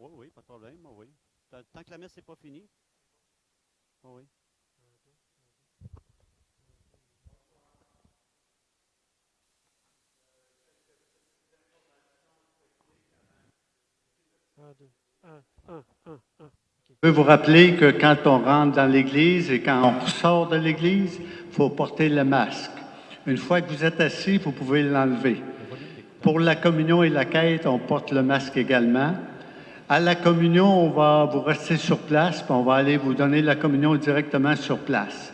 Oui, oui, pas de problème, oui, oui. Tant que la messe n'est pas finie. Oui, oui. Un, deux, un. Je veux vous rappeler que quand on rentre dans l'Église et quand on sort de l'Église, il faut porter le masque. Une fois que vous êtes assis, vous pouvez l'enlever. Pour la communion et la quête, on porte le masque également. À la communion, on va vous rester sur place, puis on va aller vous donner la communion directement sur place.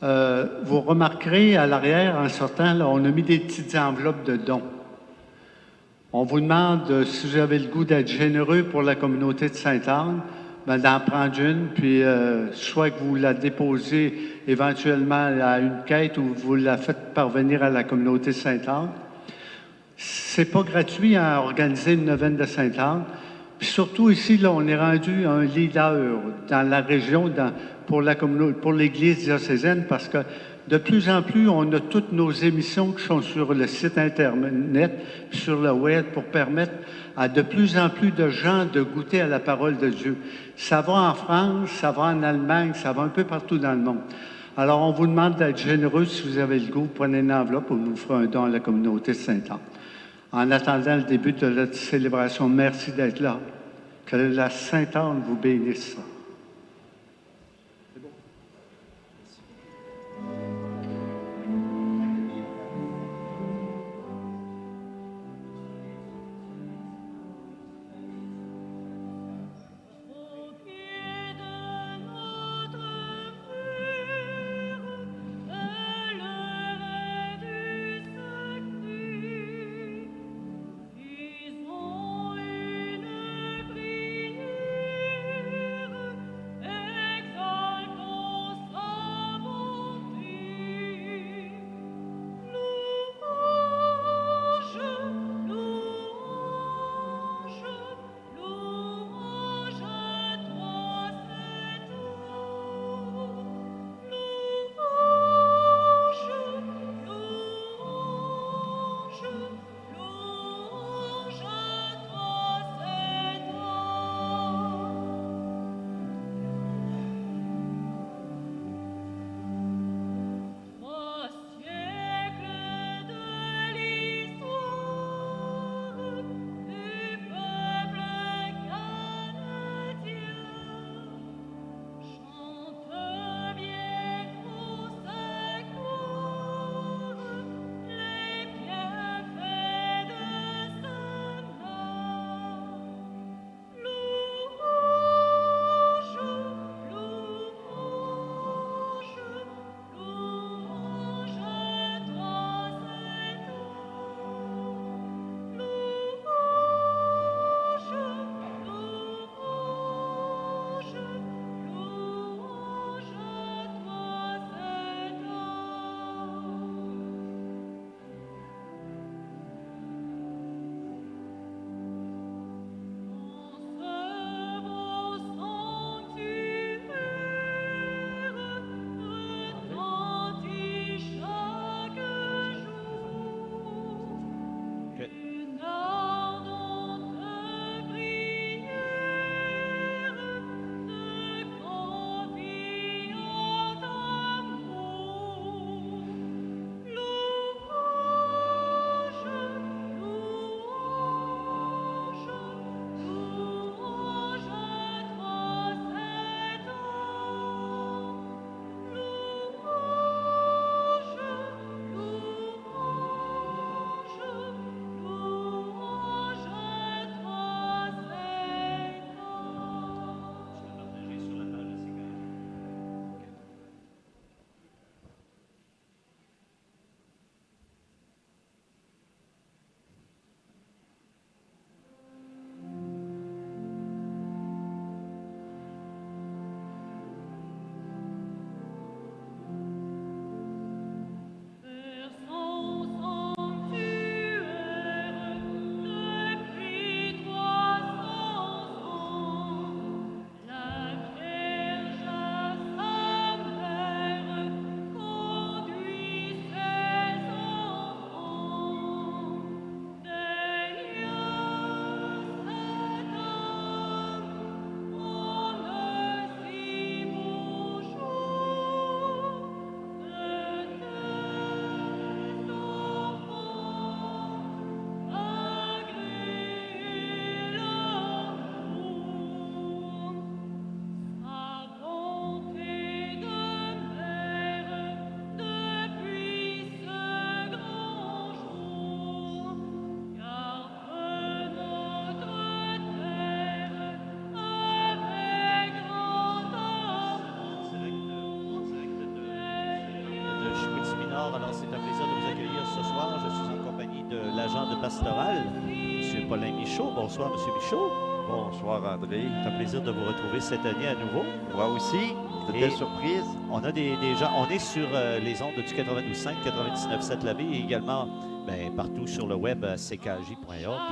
Vous remarquerez à l'arrière, en sortant, là, on a mis des petites enveloppes de dons. On vous demande, si vous avez le goût d'être généreux pour la communauté de Sainte-Anne, ben, d'en prendre une, puis soit que vous la déposez éventuellement à une quête ou vous la faites parvenir à la communauté de Sainte-Anne. C'est pas gratuit à organiser une neuvaine de Sainte-Anne. Puis surtout ici, là, on est rendu un leader dans la région pour la communauté, pour l'Église diocésaine, parce que de plus en plus, on a toutes nos émissions qui sont sur le site Internet, sur le web, pour permettre à de plus en plus de gens de goûter à la parole de Dieu. Ça va en France, ça va en Allemagne, ça va un peu partout dans le monde. Alors, on vous demande d'être généreux si vous avez le goût. Prenez une enveloppe ou nous ferons un don à la communauté de Sainte-Anne. En attendant le début de la célébration, merci d'être là. Que la Sainte-Anne vous bénisse. Ils ont une prière pastoral, M. Paulin Michaud. Bonsoir, M. Michaud. Bonsoir, André. C'est un plaisir de vous retrouver cette année à nouveau. Moi aussi, c'était Et une surprise. On a des gens, on est sur les ondes du 92.5, 99.7 la vie et également partout sur le web à ckj.org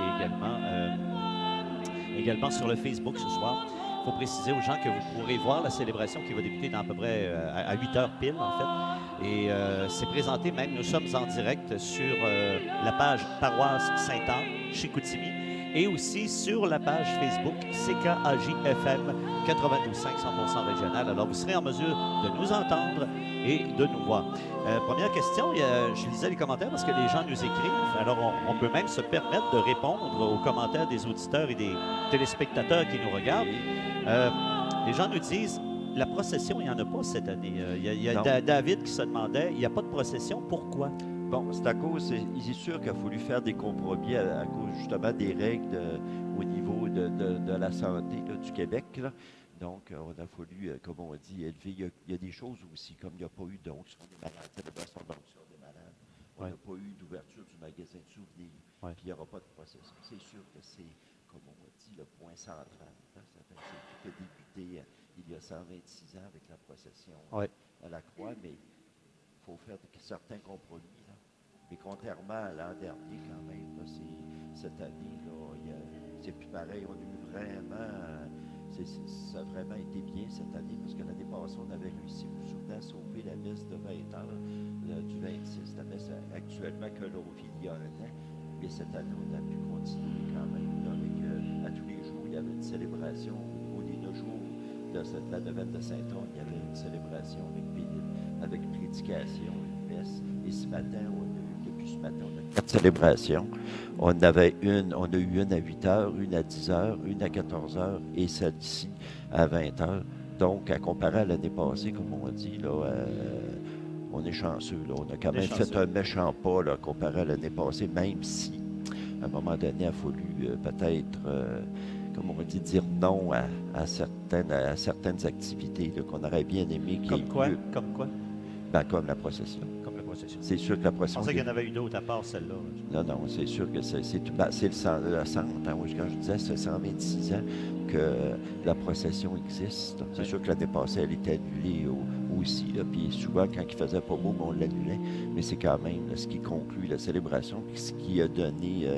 et également sur le Facebook ce soir. Il faut préciser aux gens que vous pourrez voir la célébration qui va débuter dans à peu près à 8 heures pile, en fait. Et c'est présenté même, nous sommes en direct sur la page Paroisse Sainte-Anne, chez Chicoutimi, et aussi sur la page Facebook CKAJ-FM 92.5 100% régional. Alors, vous serez en mesure de nous entendre et de nous voir. Première question, je lisais les commentaires parce que les gens nous écrivent. Alors, on peut même se permettre de répondre aux commentaires des auditeurs et des téléspectateurs qui nous regardent. Les gens nous disent, la procession, il n'y en a pas cette année. Il y a David qui se demandait, il n'y a pas de procession, pourquoi? Bon, c'est à cause, il est sûr qu'il a fallu faire des compromis à cause justement des règles au niveau de la santé là, du Québec. Là. Donc, on a fallu, comme on dit, élever. Il y a des choses aussi, comme il n'y a pas eu d'onction des malades, célébration d'onction des malades. On n'a pas eu d'ouverture du magasin de souvenirs. Puis il n'y aura pas de procession. C'est sûr que c'est, comme on dit, le point central. Hein? C'est tout a débuté il y a 126 ans avec la procession à la croix, mais il faut faire certains compromis. Là. Mais contrairement à l'an dernier, quand même, là, cette année, là, c'est plus pareil. On a eu vraiment. Ça a vraiment été bien cette année parce que l'année passée, on avait réussi, vous vous souvenez, à sauver la messe de 20 ans, du 26, la messe actuellement que l'on vit il y a un an. Mais cette année, on a pu continuer quand même. Là, avec, à tous les jours, il y avait une célébration. Au lieu de jours de la neuvaine de Saint-Anne, il y avait une célébration avec prédication, une messe. Et ce matin, depuis ce matin, on a 4 célébrations. On a eu une à 8 heures, une à 10 heures, une à 14 heures et celle-ci à 20 heures. Donc, à comparer à l'année passée, comme on dit, là, on est chanceux. Là. On a quand même fait un méchant pas là, comparé à l'année passée, même si, à un moment donné, il a fallu peut-être, comme on dit, dire non à certaines activités là, qu'on aurait bien aimé. Comme quoi? Comme quoi? Ben, comme la procession. Comme la procession. C'est sûr que la procession. Je pensais qu'il y en avait eu d'autres à part celle-là. Non, c'est sûr que c'est le 100 ans. Quand je disais, c'est 126 ans que la procession existe. C'est sûr que l'année passée, elle était annulée aussi. Là. Puis souvent, quand il faisait pas beau, on l'annulait. Mais c'est quand même là, ce qui conclut la célébration, ce qui a donné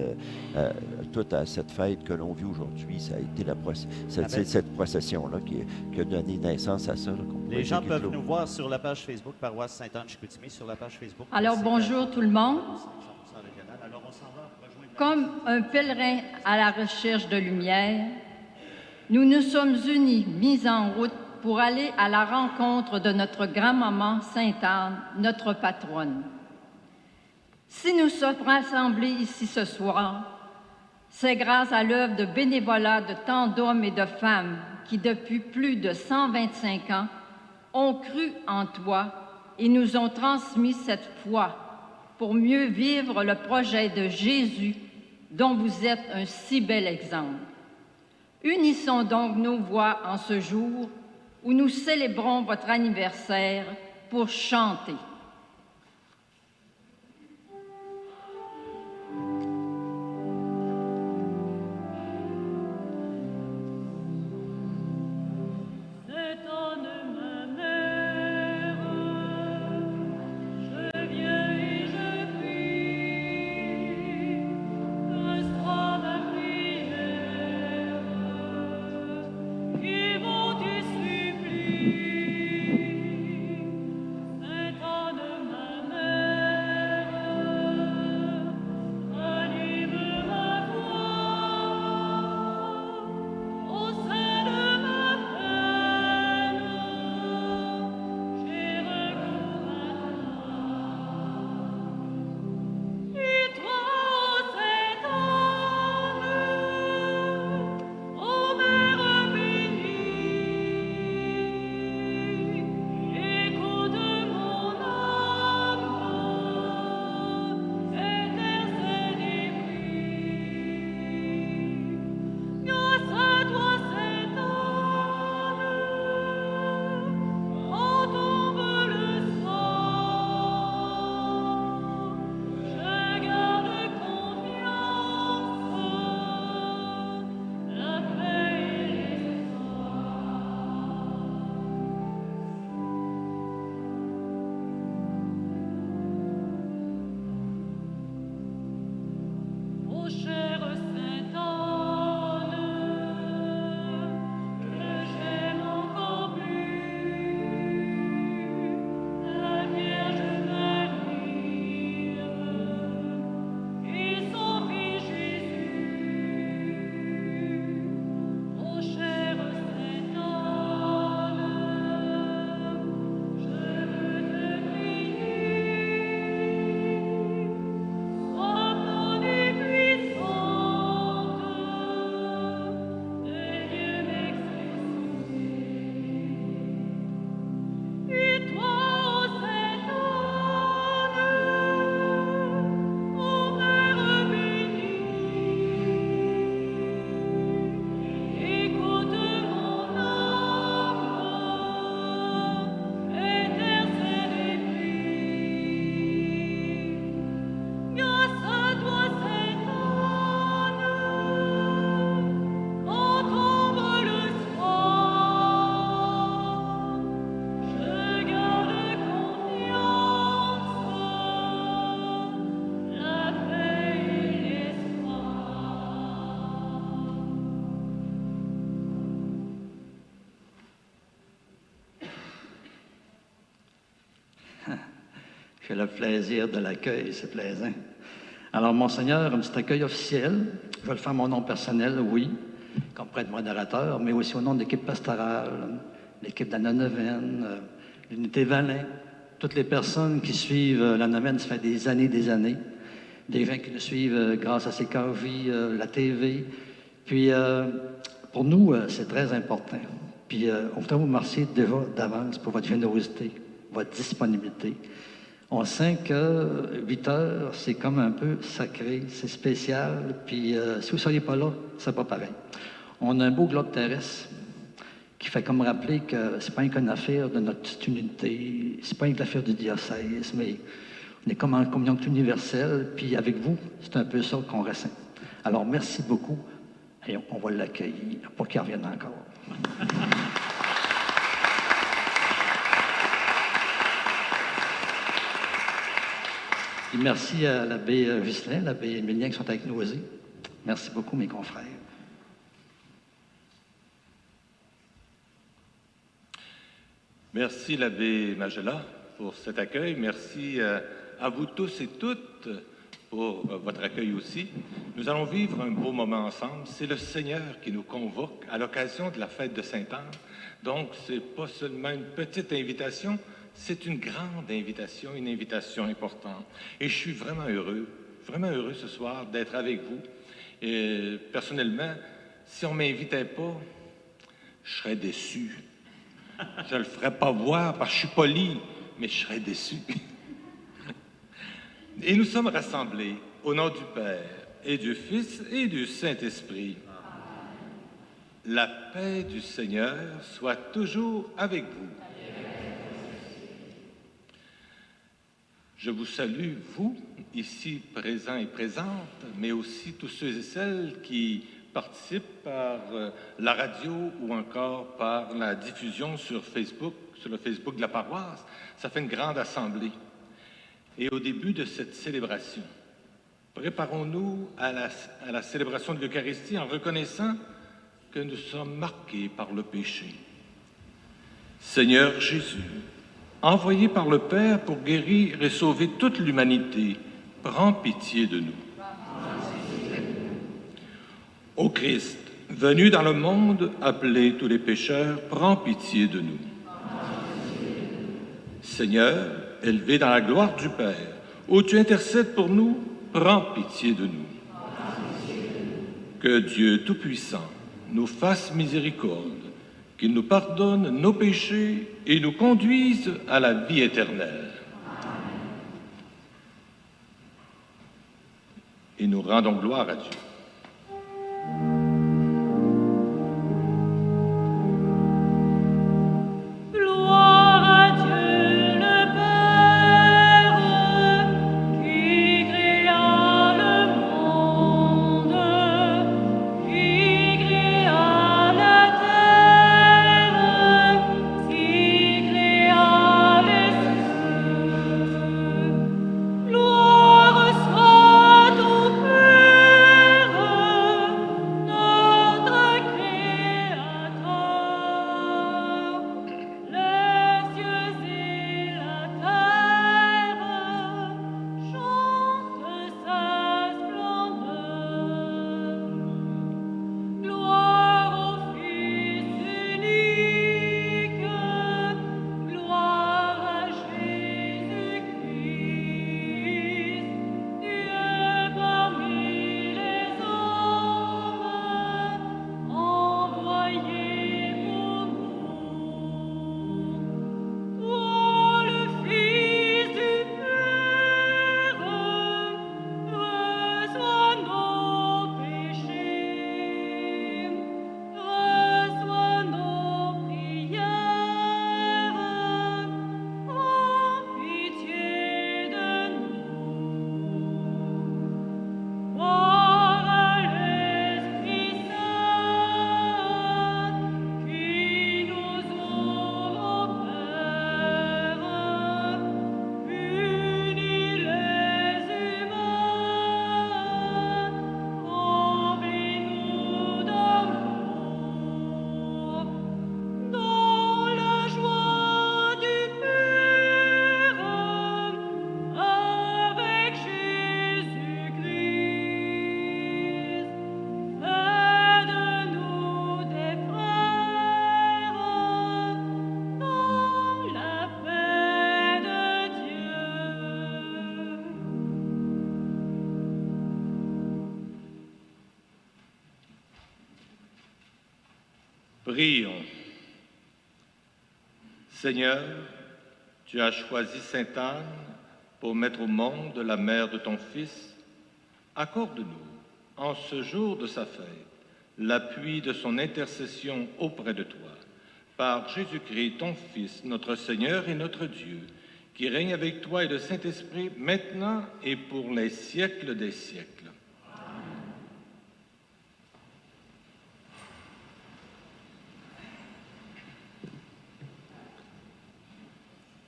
toute à cette fête que l'on vit aujourd'hui. Ça a été cette procession-là qui a donné naissance à ça. Là, les gens peuvent nous voir sur la page Facebook Paroisse Sainte-Anne-Chicoutimi, sur la page Facebook. Alors, bonjour tout le monde. Alors, on s'en va rejoindre. Comme un pèlerin à la recherche de lumière, nous nous sommes unis, mis en route pour aller à la rencontre de notre grand-maman Sainte-Anne, notre patronne. Si nous sommes rassemblés ici ce soir, c'est grâce à l'œuvre de bénévolat de tant d'hommes et de femmes qui, depuis plus de 125 ans, ont cru en toi et nous ont transmis cette foi pour mieux vivre le projet de Jésus dont vous êtes un si bel exemple. Unissons donc nos voix en ce jour où nous célébrons votre anniversaire pour chanter. Sainte J'ai le plaisir de l'accueil, c'est plaisant. Alors, Monseigneur, un petit accueil officiel. Je vais le faire à mon nom personnel, oui, comme prêtre modérateur, mais aussi au nom de l'équipe pastorale, l'équipe de la Neuvaine, l'unité Valin, toutes les personnes qui suivent la Neuvaine, ça fait des années, des gens qui nous suivent grâce à CKJ, la TV. Puis, pour nous, c'est très important. Puis, on voudrait vous remercier déjà d'avance pour votre générosité, votre disponibilité. On sent que 8 heures, c'est comme un peu sacré, c'est spécial. Puis, si vous ne seriez pas là, c'est pas pareil. On a un beau globe terrestre qui fait comme rappeler que c'est pas qu'une affaire de notre petite unité, c'est pas une affaire du diocèse, mais on est comme en communion universelle. Puis, avec vous, c'est un peu ça qu'on ressent. Alors, merci beaucoup. Et on va l'accueillir pour qu'il revienne encore. Et merci à l'abbé Ghislain, l'abbé Émilien qui sont avec nous aussi. Merci beaucoup, mes confrères. Merci, l'abbé Magella, pour cet accueil. Merci à vous tous et toutes pour votre accueil aussi. Nous allons vivre un beau moment ensemble. C'est le Seigneur qui nous convoque à l'occasion de la fête de Sainte-Anne. Donc, ce n'est pas seulement une petite invitation, c'est une grande invitation, une invitation importante. Et je suis vraiment heureux ce soir d'être avec vous. Et, personnellement, si on ne m'invitait pas, je serais déçu. Je ne le ferais pas voir parce que je suis poli, mais je serais déçu. Et nous sommes rassemblés au nom du Père et du Fils et du Saint-Esprit. La paix du Seigneur soit toujours avec vous. Je vous salue, vous, ici présents et présentes, mais aussi tous ceux et celles qui participent par la radio ou encore par la diffusion sur Facebook, sur le Facebook de la paroisse. Ça fait une grande assemblée. Et au début de cette célébration, préparons-nous à la célébration de l'Eucharistie en reconnaissant que nous sommes marqués par le péché. Seigneur Jésus, envoyé par le Père pour guérir et sauver toute l'humanité, prends pitié de nous. Ô Christ, venu dans le monde, appeler tous les pécheurs, prends pitié de nous. Seigneur, élevé dans la gloire du Père, où tu intercèdes pour nous, prends pitié de nous. Que Dieu Tout-Puissant nous fasse miséricorde, qu'il nous pardonne nos péchés et nous conduise à la vie éternelle. Et nous rendons gloire à Dieu. Gloire soit au Père Prions. Seigneur, tu as choisi Sainte Anne pour mettre au monde la mère de ton Fils. Accorde-nous, en ce jour de sa fête, l'appui de son intercession auprès de toi, par Jésus-Christ, ton Fils, notre Seigneur et notre Dieu, qui règne avec toi et le Saint-Esprit, maintenant et pour les siècles des siècles.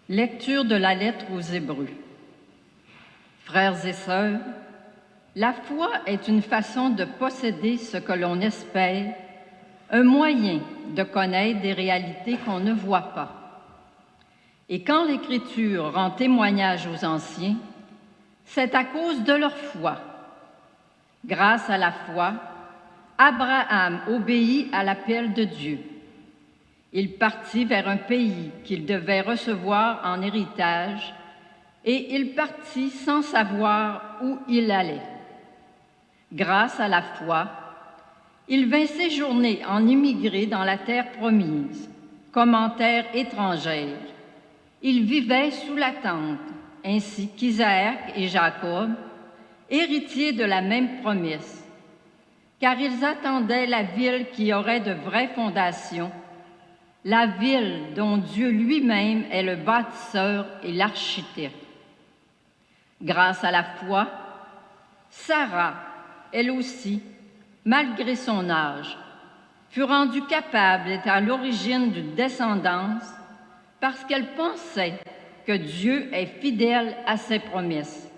Lecture de la lettre aux Hébreux. Frères et sœurs, la foi est une façon de posséder ce que l'on espère, un moyen de connaître des réalités qu'on ne voit pas. Et quand l'Écriture rend témoignage aux anciens, c'est à cause de leur foi. Grâce à la foi, Abraham obéit à l'appel de Dieu. Il partit vers un pays qu'il devait recevoir en héritage et il partit sans savoir où il allait. Grâce à la foi, il vint séjourner en immigré dans la terre promise, comme en terre étrangère. Il vivait sous la tente, ainsi qu'Isaac et Jacob, héritiers de la même promesse, car ils attendaient la ville qui aurait de vraies fondations, la ville dont Dieu lui-même est le bâtisseur et l'architecte. Grâce à la foi, Sarah, elle aussi, malgré son âge, fut rendue capable d'être à l'origine d'une descendance parce qu'elle pensait que Dieu est fidèle à ses promesses.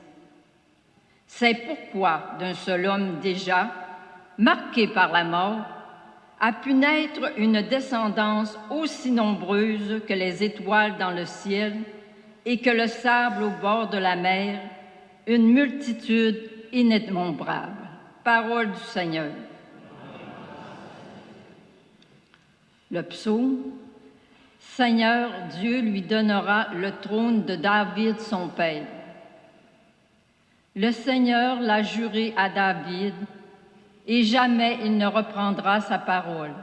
C'est pourquoi d'un seul homme déjà, marqué par la mort, a pu naître une descendance aussi nombreuse que les étoiles dans le ciel et que le sable au bord de la mer, une multitude innombrable. Parole du Seigneur. Le psaume. Seigneur, Dieu lui donnera le trône de David, son père. Le Seigneur l'a juré à David, et jamais il ne reprendra sa parole.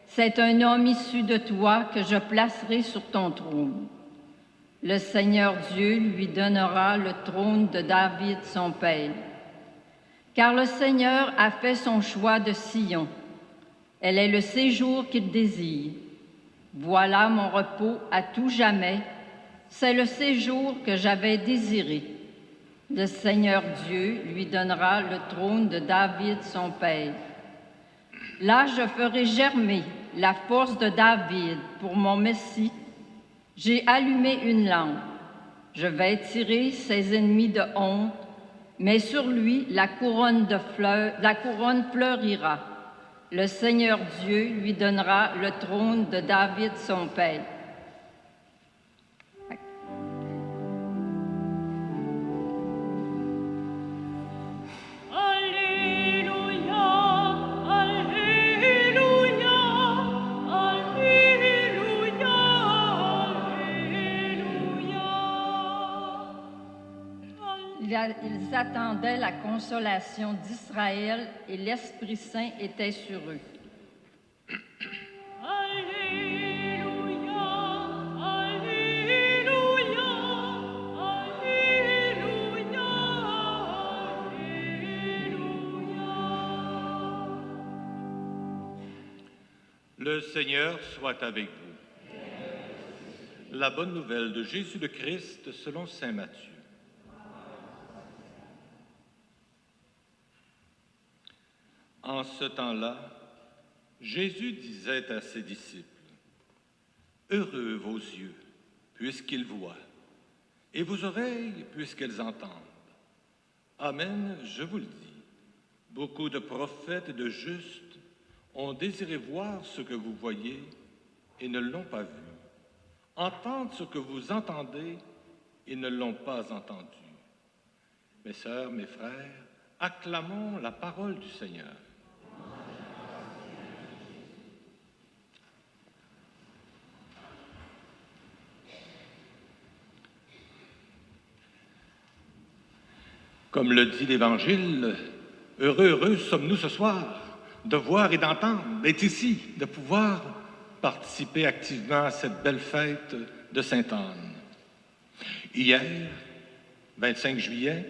C'est un homme issu de toi que je placerai sur ton trône. Le Seigneur Dieu lui donnera le trône de David, son père. Car le Seigneur a fait son choix de Sion. Elle est le séjour qu'il désire. Voilà mon repos à tout jamais. C'est le séjour que j'avais désiré. Le Seigneur Dieu lui donnera le trône de David, son père. Là, je ferai germer la force de David pour mon Messie. J'ai allumé une lampe. Je vais tirer ses ennemis de honte, mais sur lui la couronne fleurira. Le Seigneur Dieu lui donnera le trône de David, son père. Ils attendaient la consolation d'Israël et l'Esprit Saint était sur eux. Alléluia, Alléluia, Alléluia, Alléluia. Le Seigneur soit avec vous. La bonne nouvelle de Jésus le Christ selon saint Matthieu. En ce temps-là, Jésus disait à ses disciples, « Heureux vos yeux, puisqu'ils voient, et vos oreilles, puisqu'elles entendent. Amen, je vous le dis, beaucoup de prophètes et de justes ont désiré voir ce que vous voyez et ne l'ont pas vu, entendre ce que vous entendez et ne l'ont pas entendu. Mes sœurs, mes frères, acclamons la parole du Seigneur. Comme le dit l'Évangile, heureux sommes-nous ce soir de voir et d'entendre, d'être ici, de pouvoir participer activement à cette belle fête de Sainte-Anne. Hier, 25 juillet,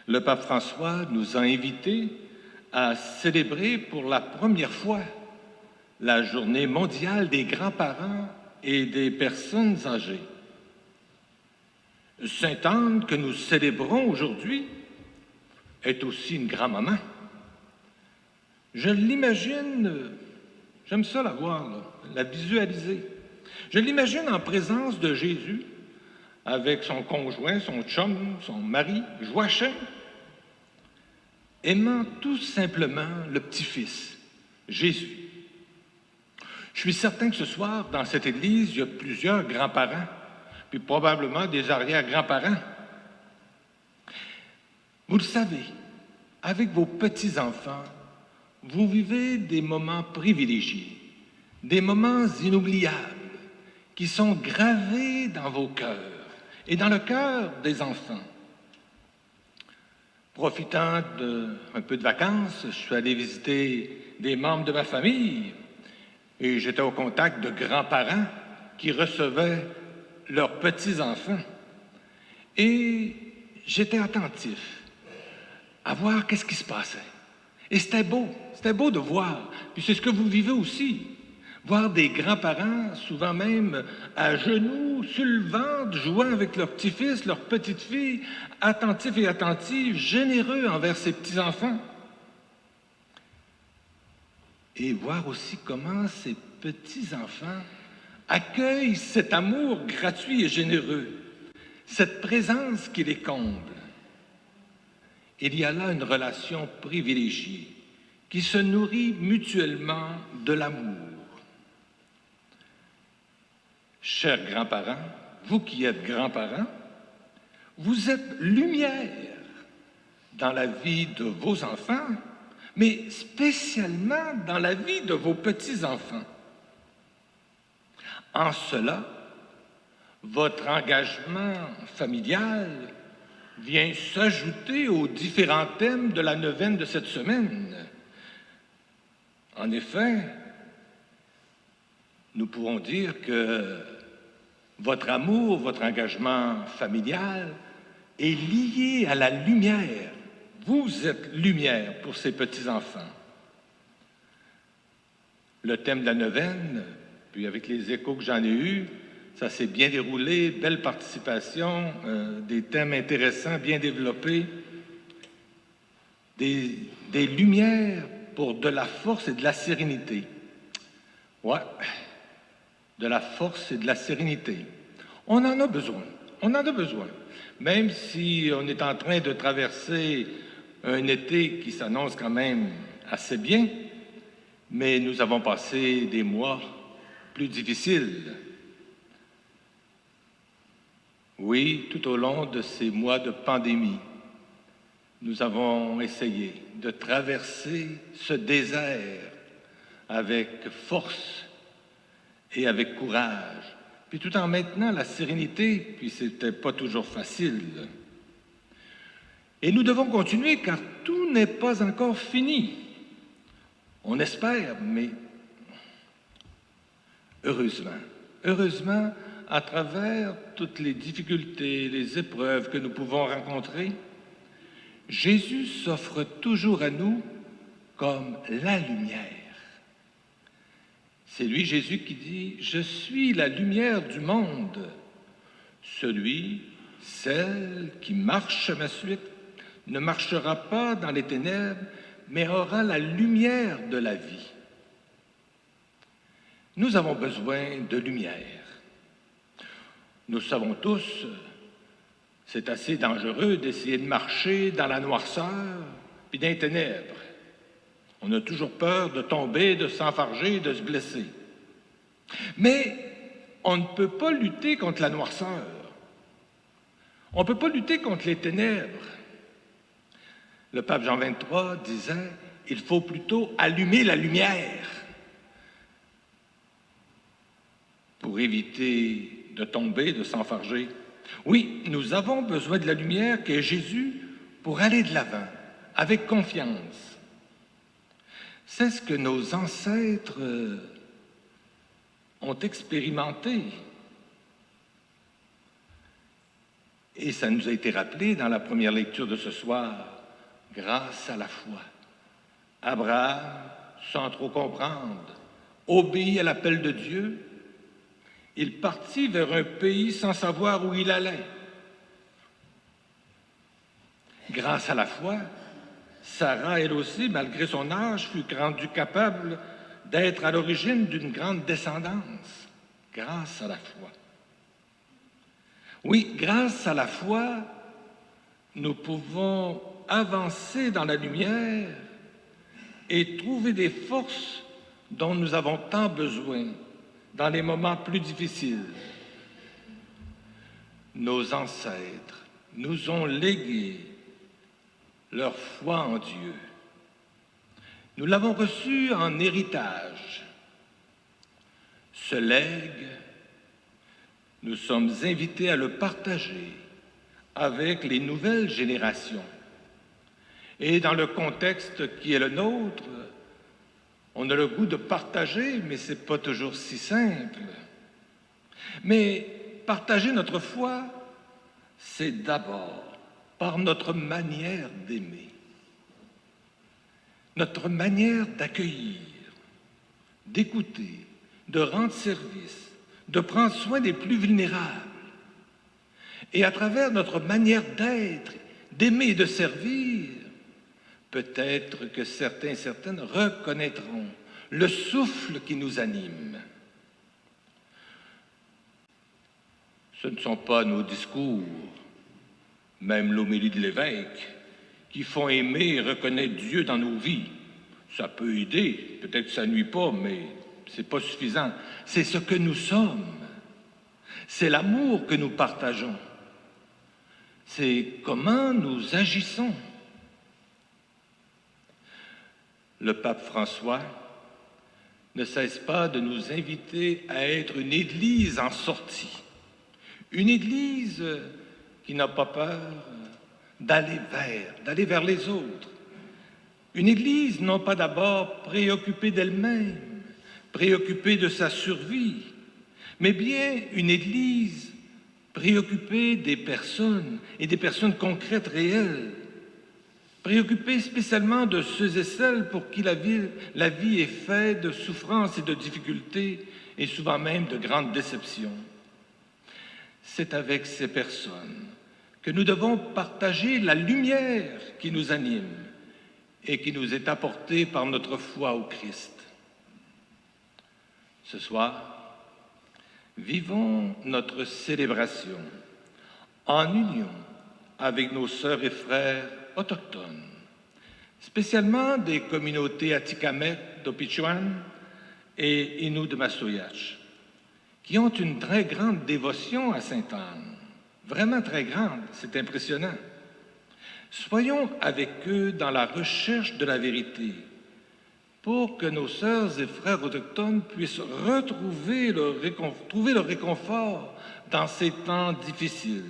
le pape François nous a invités à célébrer pour la première fois la journée mondiale des grands-parents et des personnes âgées. Sainte-Anne, que nous célébrons aujourd'hui, est aussi une grand-maman. Je l'imagine, j'aime ça la voir, là, la visualiser. Je l'imagine en présence de Jésus, avec son conjoint, son chum, son mari, Joachim, aimant tout simplement le petit-fils, Jésus. Je suis certain que ce soir, dans cette église, il y a plusieurs grands-parents, puis probablement des arrière-grands-parents. Vous le savez, avec vos petits-enfants, vous vivez des moments privilégiés, des moments inoubliables, qui sont gravés dans vos cœurs et dans le cœur des enfants. Profitant d'un peu de vacances, je suis allé visiter des membres de ma famille et j'étais au contact de grands-parents qui recevaient leurs petits-enfants. Et j'étais attentif à voir qu'est-ce qui se passait. Et c'était beau de voir. Puis c'est ce que vous vivez aussi. Voir des grands-parents, souvent même à genoux, sur le ventre, jouant avec leurs petits-fils, leurs petites-filles, attentifs et attentives, généreux envers ses petits-enfants. Et voir aussi comment ces petits-enfants accueillent cet amour gratuit et généreux, cette présence qui les comble. Il y a là une relation privilégiée qui se nourrit mutuellement de l'amour. Chers grands-parents, vous qui êtes grands-parents, vous êtes lumière dans la vie de vos enfants, mais spécialement dans la vie de vos petits-enfants. En cela, votre engagement familial vient s'ajouter aux différents thèmes de la neuvaine de cette semaine. En effet, nous pourrons dire que votre amour, votre engagement familial est lié à la lumière. Vous êtes lumière pour ces petits-enfants. Le thème de la neuvaine, puis avec les échos que j'en ai eus, ça s'est bien déroulé, belle participation, des thèmes intéressants, bien développés, des lumières pour de la force et de la sérénité. Ouais, de la force et de la sérénité. On en a besoin, même si on est en train de traverser un été qui s'annonce quand même assez bien, mais nous avons passé des mois plus difficiles. Oui, tout au long de ces mois de pandémie, nous avons essayé de traverser ce désert avec force et avec courage, puis tout en maintenant la sérénité, puis c'était pas toujours facile. Et nous devons continuer car tout n'est pas encore fini. On espère, mais heureusement, à travers toutes les difficultés, les épreuves que nous pouvons rencontrer, Jésus s'offre toujours à nous comme la lumière. C'est lui, Jésus, qui dit « Je suis la lumière du monde. Celle qui marche à ma suite ne marchera pas dans les ténèbres, mais aura la lumière de la vie. » Nous avons besoin de lumière. Nous savons tous, c'est assez dangereux d'essayer de marcher dans la noirceur puis dans les ténèbres. On a toujours peur de tomber, de s'enfarger, de se blesser. Mais on ne peut pas lutter contre la noirceur. On ne peut pas lutter contre les ténèbres. Le pape Jean XXIII disait « Il faut plutôt allumer la lumière pour éviter de tomber, de s'enfarger. » Oui, nous avons besoin de la lumière qu'est Jésus pour aller de l'avant, avec confiance. C'est ce que nos ancêtres ont expérimenté. Et ça nous a été rappelé dans la première lecture de ce soir, grâce à la foi. Abraham, sans trop comprendre, obéit à l'appel de Dieu. Il partit vers un pays sans savoir où il allait. Grâce à la foi, Sarah, elle aussi, malgré son âge, fut rendue capable d'être à l'origine d'une grande descendance. Grâce à la foi. Oui, grâce à la foi, nous pouvons avancer dans la lumière et trouver des forces dont nous avons tant besoin dans les moments plus difficiles. Nos ancêtres nous ont légué leur foi en Dieu. Nous l'avons reçu en héritage. Ce legs, nous sommes invités à le partager avec les nouvelles générations. Et dans le contexte qui est le nôtre, on a le goût de partager, mais ce n'est pas toujours si simple. Mais partager notre foi, c'est d'abord par notre manière d'aimer, notre manière d'accueillir, d'écouter, de rendre service, de prendre soin des plus vulnérables. Et à travers notre manière d'être, d'aimer et de servir, peut-être que certains et certaines reconnaîtront le souffle qui nous anime. Ce ne sont pas nos discours, même l'homélie de l'évêque, qui font aimer et reconnaître Dieu dans nos vies. Ça peut aider, peut-être que ça ne nuit pas, mais ce n'est pas suffisant. C'est ce que nous sommes. C'est l'amour que nous partageons. C'est comment nous agissons. Le pape François ne cesse pas de nous inviter à être une Église en sortie. Une Église qui n'a pas peur d'aller vers les autres. Une Église non pas d'abord préoccupée d'elle-même, préoccupée de sa survie, mais bien une Église préoccupée des personnes et des personnes concrètes, réelles, préoccupée spécialement de ceux et celles pour qui la vie est faite de souffrances et de difficultés et souvent même de grandes déceptions. C'est avec ces personnes que nous devons partager la lumière qui nous anime et qui nous est apportée par notre foi au Christ. Ce soir, vivons notre célébration en union avec nos sœurs et frères autochtones, spécialement des communautés Atikamekw d'Opichuan et Innu de Mastoyach, qui ont une très grande dévotion à Sainte-Anne, vraiment très grande, c'est impressionnant. Soyons avec eux dans la recherche de la vérité, pour que nos sœurs et frères autochtones puissent trouver le réconfort dans ces temps difficiles.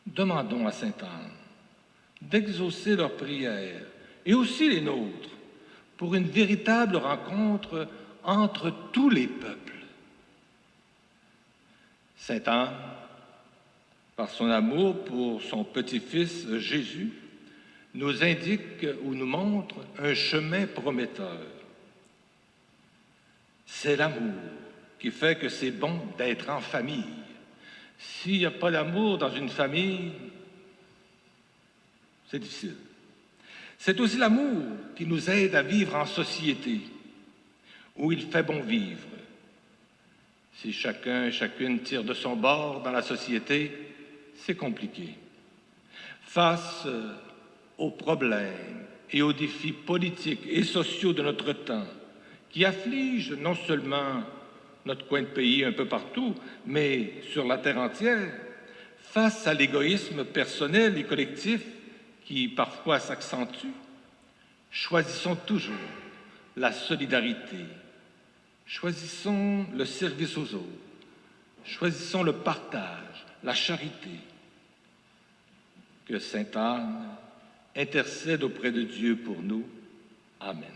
Demandons à Sainte-Anne d'exaucer leurs prières et aussi les nôtres pour une véritable rencontre entre tous les peuples. Sainte-Anne, par son amour pour son petit-fils Jésus, nous indique ou nous montre un chemin prometteur. C'est l'amour qui fait que c'est bon d'être en famille. S'il n'y a pas d'amour dans une famille, c'est difficile. C'est aussi l'amour qui nous aide à vivre en société, où il fait bon vivre. Si chacun et chacune tire de son bord dans la société, c'est compliqué. Face aux problèmes et aux défis politiques et sociaux de notre temps, qui affligent non seulement notre coin de pays un peu partout, mais sur la terre entière, face à l'égoïsme personnel et collectif qui parfois s'accentue, choisissons toujours la solidarité, choisissons le service aux autres, choisissons le partage, la charité. Que Sainte Anne intercède auprès de Dieu pour nous. Amen.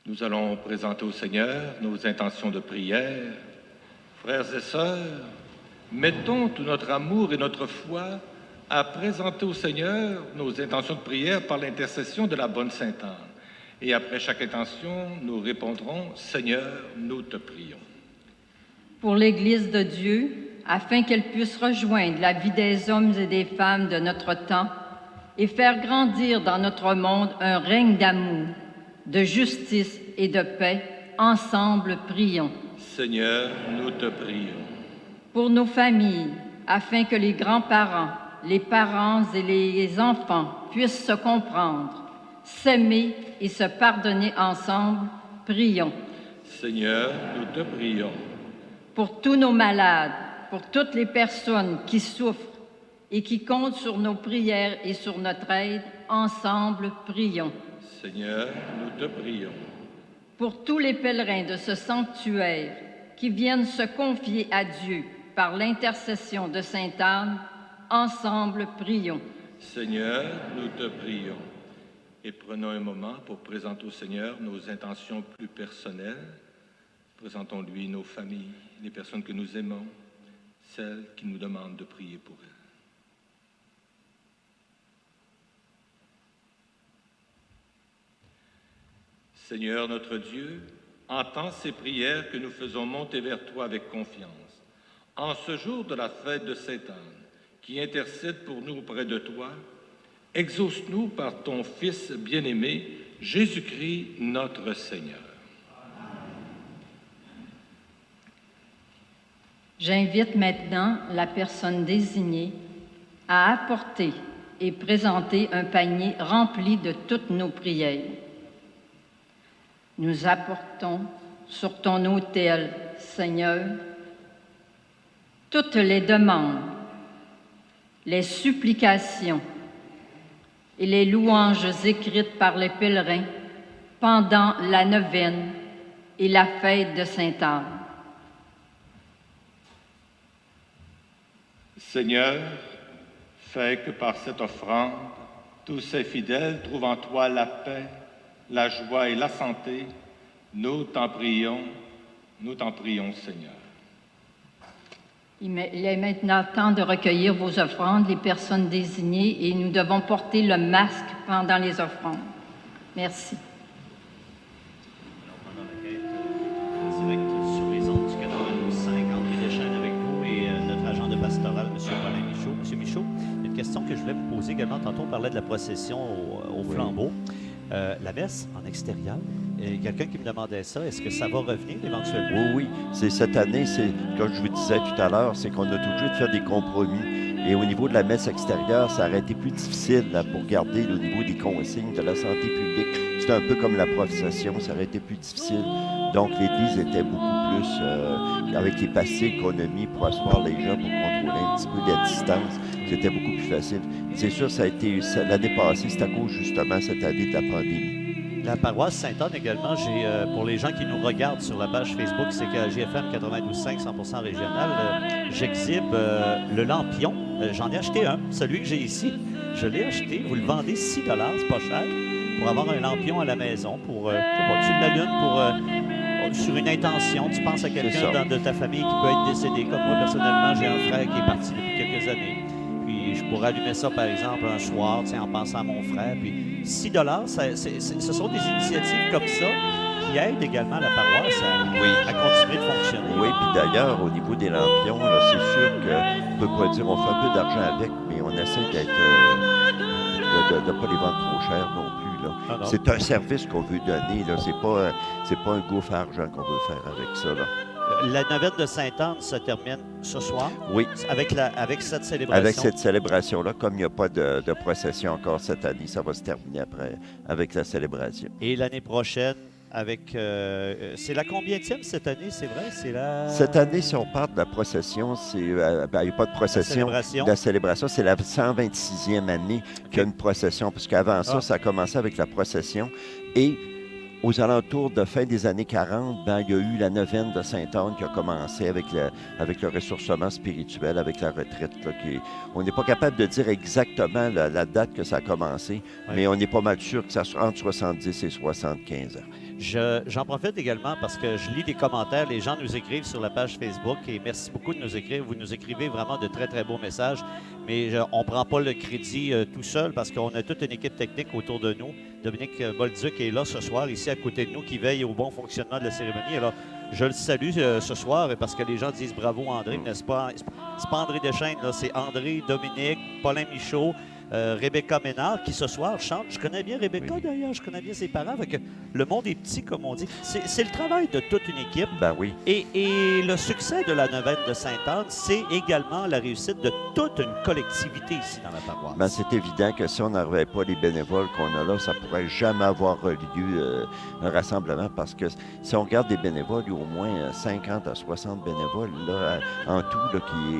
Nous allons présenter au Seigneur nos intentions de prière. Frères et sœurs, mettons tout notre amour et notre foi à présenter au Seigneur nos intentions de prière par l'intercession de la bonne Sainte Anne. Et après chaque intention, nous répondrons « Seigneur, nous te prions ». Pour l'Église de Dieu, afin qu'elle puisse rejoindre la vie des hommes et des femmes de notre temps et faire grandir dans notre monde un règne d'amour, de justice et de paix, ensemble prions. Seigneur, nous te prions. Pour nos familles, afin que les grands-parents, les parents et les enfants puissent se comprendre, s'aimer et se pardonner ensemble, prions. Seigneur, nous te prions. Pour tous nos malades, pour toutes les personnes qui souffrent et qui comptent sur nos prières et sur notre aide, ensemble prions. Seigneur, nous te prions. Pour tous les pèlerins de ce sanctuaire qui viennent se confier à Dieu par l'intercession de Sainte Anne, ensemble prions. Seigneur, nous te prions. Et prenons un moment pour présenter au Seigneur nos intentions plus personnelles. Présentons-lui nos familles, les personnes que nous aimons, celles qui nous demandent de prier pour elles. Seigneur notre Dieu, entends ces prières que nous faisons monter vers toi avec confiance. En ce jour de la fête de Sainte Anne, qui intercède pour nous auprès de toi, exauce-nous par ton Fils bien-aimé, Jésus-Christ notre Seigneur. J'invite maintenant la personne désignée à apporter et présenter un panier rempli de toutes nos prières. Nous apportons sur ton autel, Seigneur, toutes les demandes, les supplications et les louanges écrites par les pèlerins pendant la neuvaine et la fête de Sainte Anne. Seigneur, fais que par cette offrande, tous ces fidèles trouvent en toi la paix, la joie et la santé. Nous t'en prions, Seigneur. Il est maintenant temps de recueillir vos offrandes, les personnes désignées, et nous devons porter le masque pendant les offrandes. Merci. Pendant la quête en direct sur les ondes du 92.5, André Deschênes avec vous et notre agent de pastoral, M. Paulin Michaud. M. Michaud, il y a une question que je voulais vous poser également. Tantôt, on parlait de la procession au flambeau. La messe en extérieur, il y a quelqu'un qui me demandait ça. Est-ce que ça va revenir éventuellement? Oui. C'est cette année, comme je vous disais tout à l'heure, c'est qu'on a toujours de faire des compromis. Et au niveau de la messe extérieure, ça aurait été plus difficile là, pour garder au niveau des consignes de la santé publique. C'était un peu comme la procession, ça aurait été plus difficile. Donc, l'Église était beaucoup plus avec les pastilles qu'on a mis pour asseoir les gens, pour contrôler un petit peu la distance. C'était beaucoup plus facile. C'est sûr, ça a été l'année passée, c'est à cause justement cette année de la pandémie. La paroisse Sainte-Anne également, pour les gens qui nous regardent sur la page Facebook, c'est qu'à JFM 92.5, 100% régional, j'exhibe le lampion. J'en ai acheté un, celui que j'ai ici. Je l'ai acheté, vous le vendez 6 $, c'est pas cher, pour avoir un lampion à la maison, pour au-dessus de la lune, sur une intention. Tu penses à quelqu'un de ta famille qui peut être décédé, comme moi personnellement, j'ai un frère qui est parti depuis quelques années. Puis je pourrais allumer ça, par exemple, un soir, en pensant à mon frère. Puis 6 $, ce sont des initiatives comme ça qui aident également la paroisse à continuer de fonctionner. Oui, puis d'ailleurs, au niveau des lampions, là, c'est sûr qu'on ne peut pas dire on fait un peu d'argent avec, mais on essaie d'être de ne pas les vendre trop cher non plus. Là. C'est un service qu'on veut donner. Ce n'est pas un gouffre argent qu'on veut faire avec ça. Là. la neuvaine de Sainte-Anne se termine ce soir. Oui. Avec cette célébration. Avec cette célébration-là, comme il n'y a pas de procession encore cette année, ça va se terminer après avec la célébration. Et l'année prochaine, avec... c'est la combienième cette année, c'est vrai? C'est la... Cette année, si on parle de la procession, il n'y a pas de procession. La célébration, c'est la 126e année qu'il y a une procession, parce qu'avant ça a commencé avec la procession. Et aux alentours de fin des années 40, il y a eu la neuvaine de Sainte-Anne qui a commencé avec le ressourcement spirituel, avec la retraite. Là, on n'est pas capable de dire exactement la date que ça a commencé, mais on est pas mal sûr que ça soit entre 70 et 75 ans. J'en profite également parce que je lis des commentaires. Les gens nous écrivent sur la page Facebook et merci beaucoup de nous écrire. Vous nous écrivez vraiment de très, très beaux messages, mais on ne prend pas le crédit tout seul parce qu'on a toute une équipe technique autour de nous. Dominique Bolduc est là ce soir, ici à côté de nous, qui veille au bon fonctionnement de la cérémonie. Alors, je le salue ce soir parce que les gens disent bravo André, n'est-ce pas? C'est pas André Deschênes, c'est André, Dominique, Paulin Michaud, Rebecca Ménard, qui ce soir chante. Je connais bien Rebecca d'ailleurs, je connais bien ses parents. Fait que le monde est petit, comme on dit. C'est le travail de toute une équipe. Ben oui. Et le succès de la neuvaine de Sainte-Anne, c'est également la réussite de toute une collectivité ici dans la paroisse. Ben, c'est évident que si on n'avait pas les bénévoles qu'on a là, ça ne pourrait jamais avoir lieu un rassemblement parce que si on regarde des bénévoles, il y a au moins 50 à 60 bénévoles là, en tout là,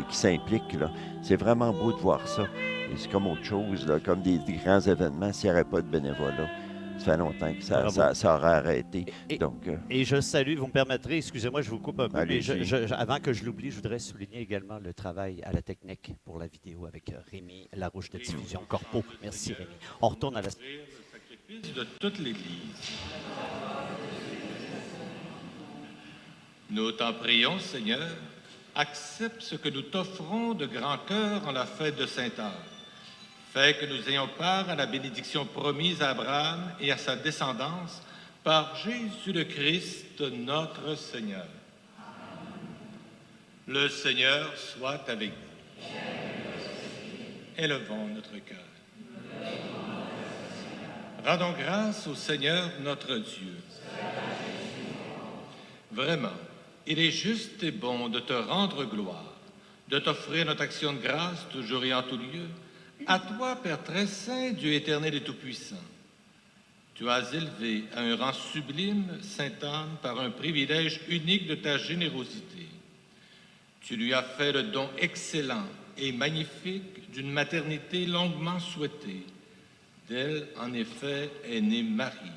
qui s'impliquent. Là. C'est vraiment beau de voir ça. Et c'est comme autre chose, là, comme des grands événements, s'il n'y avait pas de bénévolat. Ça fait longtemps que ça aurait arrêté. Et je salue, vous me permettrez, excusez-moi, je vous coupe un peu, mais avant que je l'oublie, je voudrais souligner également le travail à la technique pour la vidéo avec Rémi Larouche de Diffusion Corpo. Merci Rémi. On retourne à la... Le sacrifice de toute l'Église. Nous t'en prions, Seigneur, accepte ce que nous t'offrons de grand cœur en la fête de Sainte-Anne. Fais que nous ayons part à la bénédiction promise à Abraham et à sa descendance par Jésus le Christ, notre Seigneur. Le Seigneur soit avec vous. Élevons notre cœur. Rendons grâce au Seigneur notre Dieu. Vraiment, il est juste et bon de te rendre gloire, de t'offrir notre action de grâce toujours et en tout lieu. À toi, Père très saint, Dieu éternel et tout-puissant, tu as élevé à un rang sublime Sainte-Anne par un privilège unique de ta générosité. Tu lui as fait le don excellent et magnifique d'une maternité longuement souhaitée. D'elle, en effet, est née Marie,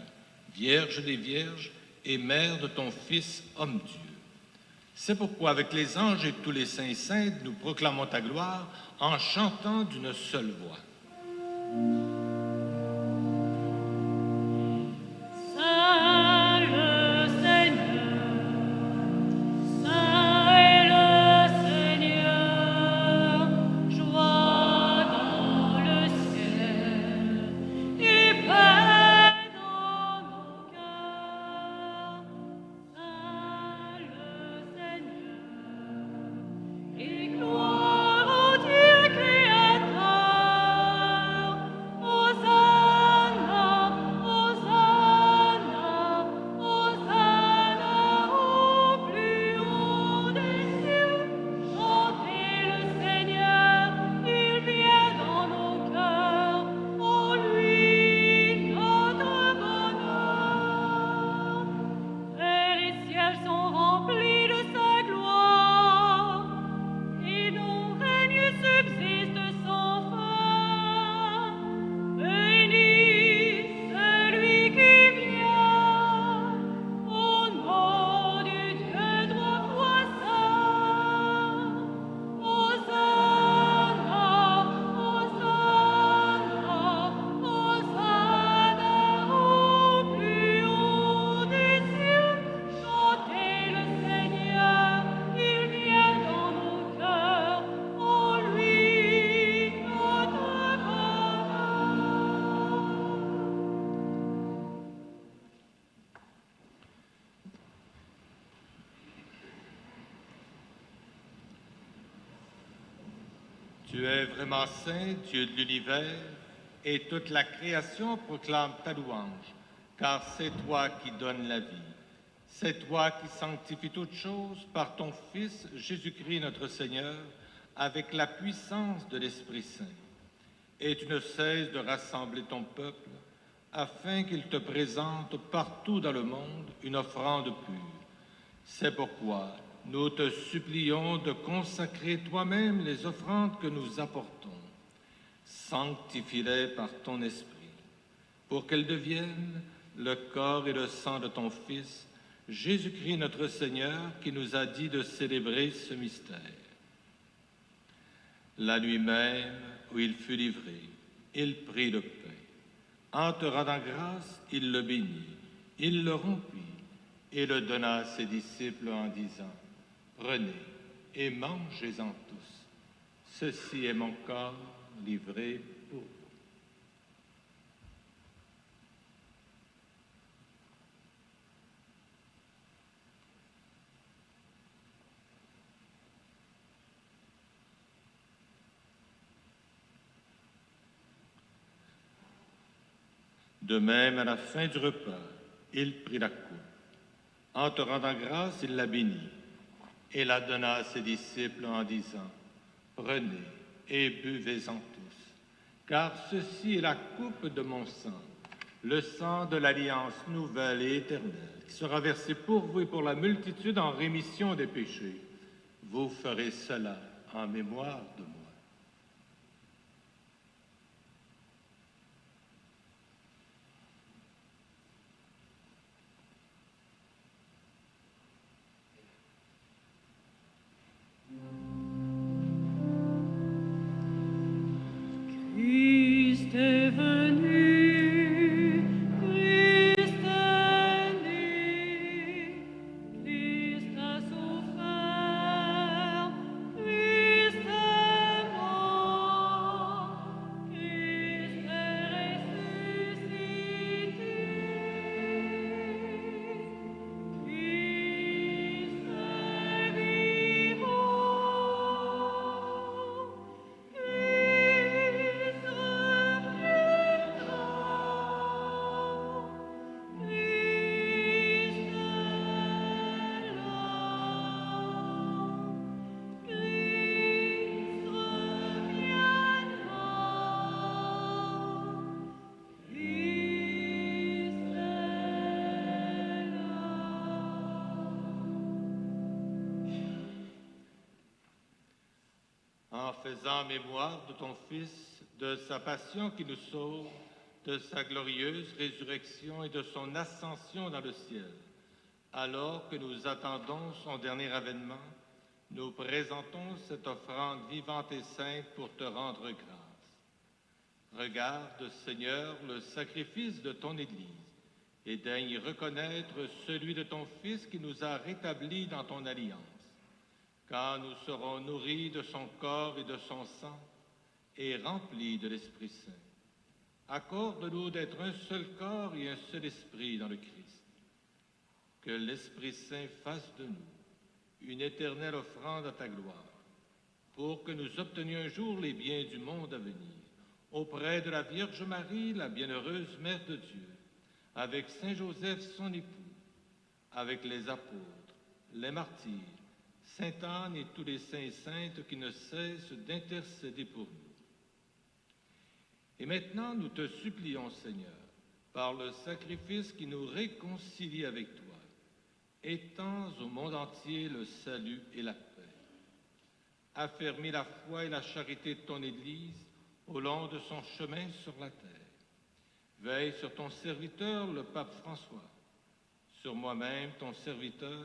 Vierge des Vierges et mère de ton Fils, homme-Dieu. C'est pourquoi, avec les anges et tous les saints et saintes, nous proclamons ta gloire en chantant d'une seule voix. Saint le Seigneur, Saint est le Seigneur, joie dans le ciel et paix dans nos cœurs. Saint le Seigneur, et gloire au Dieu créateur. Hosanna, Hosanna, Hosanna au plus haut des cieux. Chantez le Seigneur, il vient dans nos cœurs. En lui, notre bonheur. Et les ciels sont remplis de sa gloire, et nos règnes subsistent sans fin. Béni celui qui vient, au nom du Dieu trois fois saint. Hosanna, Hosanna, Hosanna au plus haut des cieux. Chantez le Seigneur, il vient dans nos cœurs. En lui, notre bonheur. Tu es vraiment saint, Dieu de l'univers, et toute la création proclame ta louange, car c'est toi qui donnes la vie. C'est toi qui sanctifies toutes choses par ton Fils Jésus-Christ notre Seigneur, avec la puissance de l'Esprit Saint. Et tu ne cesses de rassembler ton peuple, afin qu'il te présente partout dans le monde une offrande pure. C'est pourquoi nous te supplions de consacrer toi-même les offrandes que nous apportons. Sanctifie-les par ton Esprit, pour qu'elles deviennent le corps et le sang de ton Fils, Jésus-Christ notre Seigneur, qui nous a dit de célébrer ce mystère. La nuit même où il fut livré, il prit le pain. En te rendant grâce, il le bénit, il le rompit et le donna à ses disciples en disant, « Prenez et mangez-en tous. Ceci est mon corps livré pour vous. » De même, à la fin du repas, il prit la coupe. En te rendant grâce, il la bénit et la donna à ses disciples en disant, « Prenez et buvez-en tous, car ceci est la coupe de mon sang, le sang de l'alliance nouvelle et éternelle, qui sera versé pour vous et pour la multitude en rémission des péchés. Vous ferez cela en mémoire de moi. » Christ est venu, Christ est né, Christ a souffert, Christ est mort, Christ est ressuscité, Christ est vivant. En faisant mémoire de ton Fils, de sa passion qui nous sauve, de sa glorieuse résurrection et de son ascension dans le ciel, alors que nous attendons son dernier avènement, nous présentons cette offrande vivante et sainte pour te rendre grâce. Regarde, Seigneur, le sacrifice de ton Église et daigne reconnaître celui de ton Fils qui nous a rétablis dans ton alliance. Quand nous serons nourris de son corps et de son sang et remplis de l'Esprit Saint. Accorde-nous d'être un seul corps et un seul esprit dans le Christ. Que l'Esprit Saint fasse de nous une éternelle offrande à ta gloire, pour que nous obtenions un jour les biens du monde à venir, auprès de la Vierge Marie, la bienheureuse Mère de Dieu, avec Saint Joseph, son époux, avec les apôtres, les martyrs, Sainte Anne et tous les saints et saintes qui ne cessent d'intercéder pour nous. Et maintenant, nous te supplions, Seigneur, par le sacrifice qui nous réconcilie avec toi, étends au monde entier le salut et la paix. Affermis la foi et la charité de ton Église au long de son chemin sur la terre. Veille sur ton serviteur, le pape François, sur moi-même, ton serviteur,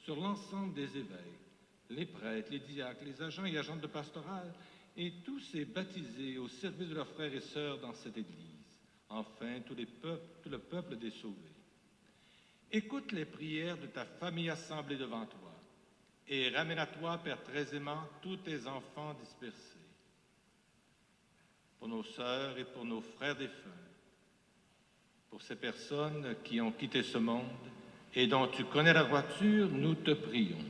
sur l'ensemble des évêques, les prêtres, les diacres, les agents et agentes de pastoral, et tous ces baptisés au service de leurs frères et sœurs dans cette Église. Enfin, tout le peuple des sauvés. Écoute les prières de ta famille assemblée devant toi, et ramène à toi, Père très aimant, tous tes enfants dispersés. Pour nos sœurs et pour nos frères défunts, pour ces personnes qui ont quitté ce monde et dont tu connais la droiture, nous te prions.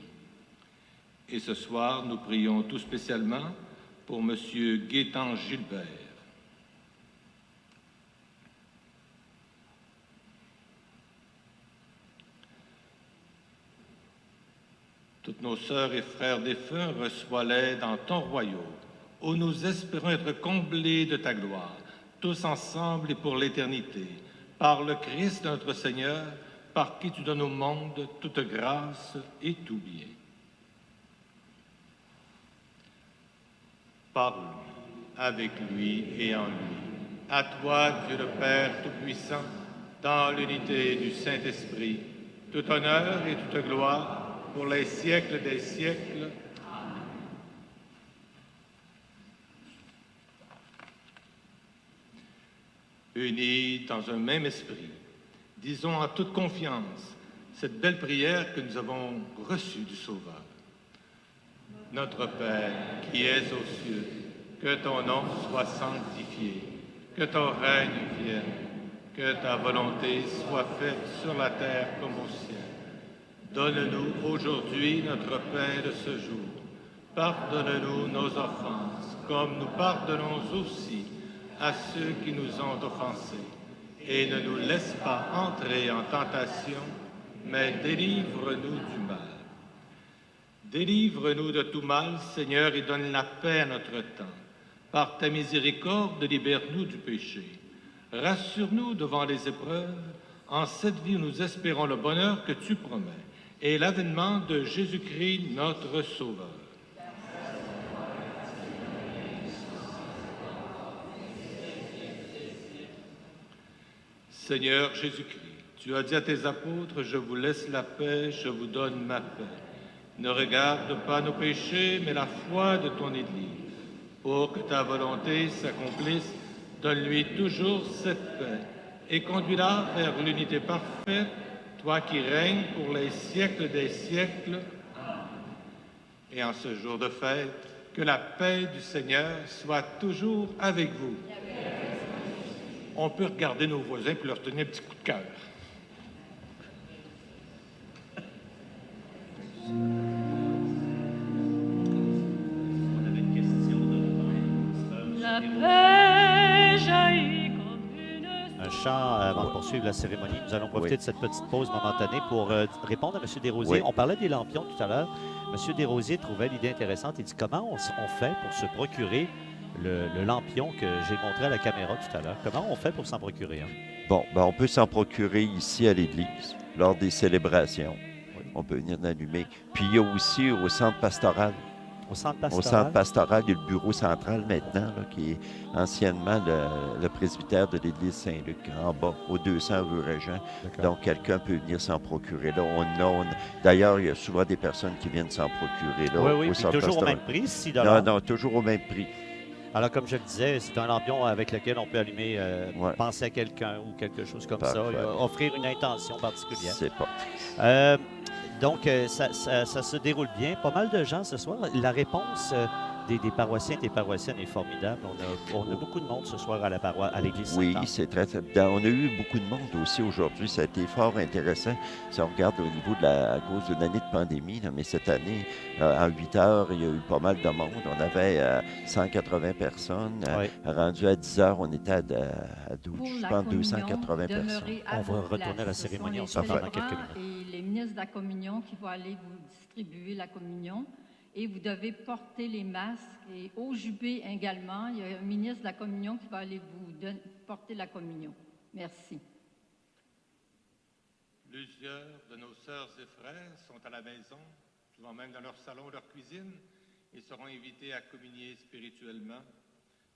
Et ce soir, nous prions tout spécialement pour M. Gaétan Gilbert. Toutes nos sœurs et frères défunts, reçois-les dans ton royaume, où nous espérons être comblés de ta gloire, tous ensemble et pour l'éternité, par le Christ notre Seigneur, par qui tu donnes au monde toute grâce et tout bien. Par lui, avec lui et en lui. À toi, Dieu le Père Tout-Puissant, dans l'unité du Saint-Esprit, tout honneur et toute gloire pour les siècles des siècles. Unis dans un même esprit, disons en toute confiance cette belle prière que nous avons reçue du Sauveur. Notre Père, qui es aux cieux, que ton nom soit sanctifié, que ton règne vienne, que ta volonté soit faite sur la terre comme au ciel. Donne-nous aujourd'hui notre pain de ce jour. Pardonne-nous nos offenses, comme nous pardonnons aussi à ceux qui nous ont offensés. Et ne nous laisse pas entrer en tentation, mais délivre-nous du mal. Délivre-nous de tout mal, Seigneur, et donne la paix à notre temps. Par ta miséricorde, libère-nous du péché. Rassure-nous devant les épreuves. En cette vie, nous espérons le bonheur que tu promets et l'avènement de Jésus-Christ, notre Sauveur. Seigneur Jésus-Christ, tu as dit à tes apôtres, « Je vous laisse la paix, je vous donne ma paix. » Ne regarde pas nos péchés, mais la foi de ton Église. Pour que ta volonté s'accomplisse, donne-lui toujours cette paix et conduis-la vers l'unité parfaite, toi qui règnes pour les siècles des siècles. Et en ce jour de fête, que la paix du Seigneur soit toujours avec vous. On peut regarder nos voisins et leur donner un petit coup de cœur. La paix jaillit comme une Un chant avant de poursuivre la cérémonie. Nous allons profiter de cette petite pause momentanée pour répondre à M. Desrosiers. Oui. On parlait des lampions tout à l'heure. M. Desrosiers trouvait l'idée intéressante. Il dit comment on fait pour se procurer le lampion que j'ai montré à la caméra tout à l'heure. Comment on fait pour s'en procurer un? Bon, ben on peut s'en procurer ici à l'église, lors des célébrations. On peut venir l'allumer. Puis il y a aussi au centre pastoral. Au centre pastoral? Au centre pastoral, il y a le bureau central maintenant, là, qui est anciennement le presbytère de l'église Saint-Luc, en bas, au 200 rue Régent. Donc, quelqu'un peut venir s'en procurer là. D'ailleurs, il y a souvent des personnes qui viennent s'en procurer là. Oui, au puis centre toujours pastoral. au même prix, 6 Non, non, toujours au même prix. Alors, comme je le disais, c'est un lampion avec lequel on peut allumer, penser à quelqu'un ou quelque chose comme ça, offrir une intention particulière. C'est pas. Donc, ça se déroule bien. Pas mal de gens ce soir. La réponse des paroissiens et des paroissiennes est formidable. On a beaucoup de monde ce soir à l'église Oui, Sainte-Anne. c'est très. On a eu beaucoup de monde aussi aujourd'hui. Ça a été fort intéressant. Si on regarde au niveau à cause d'une année de pandémie, là, mais cette année, en 8 heures, il y a eu pas mal de monde. On avait 180 personnes. Rendu à 10 heures, on était à 12, je pense 280 personnes. On va retourner à la cérémonie. On se reparle dans quelques minutes. Et les ministres de la communion qui vont aller vous distribuer la communion. Et vous devez porter les masques. Et au jubé également, il y a un ministre de la communion qui va aller vous porter la communion. Merci. Plusieurs de nos sœurs et frères sont à la maison, souvent même dans leur salon ou leur cuisine, et seront invités à communier spirituellement.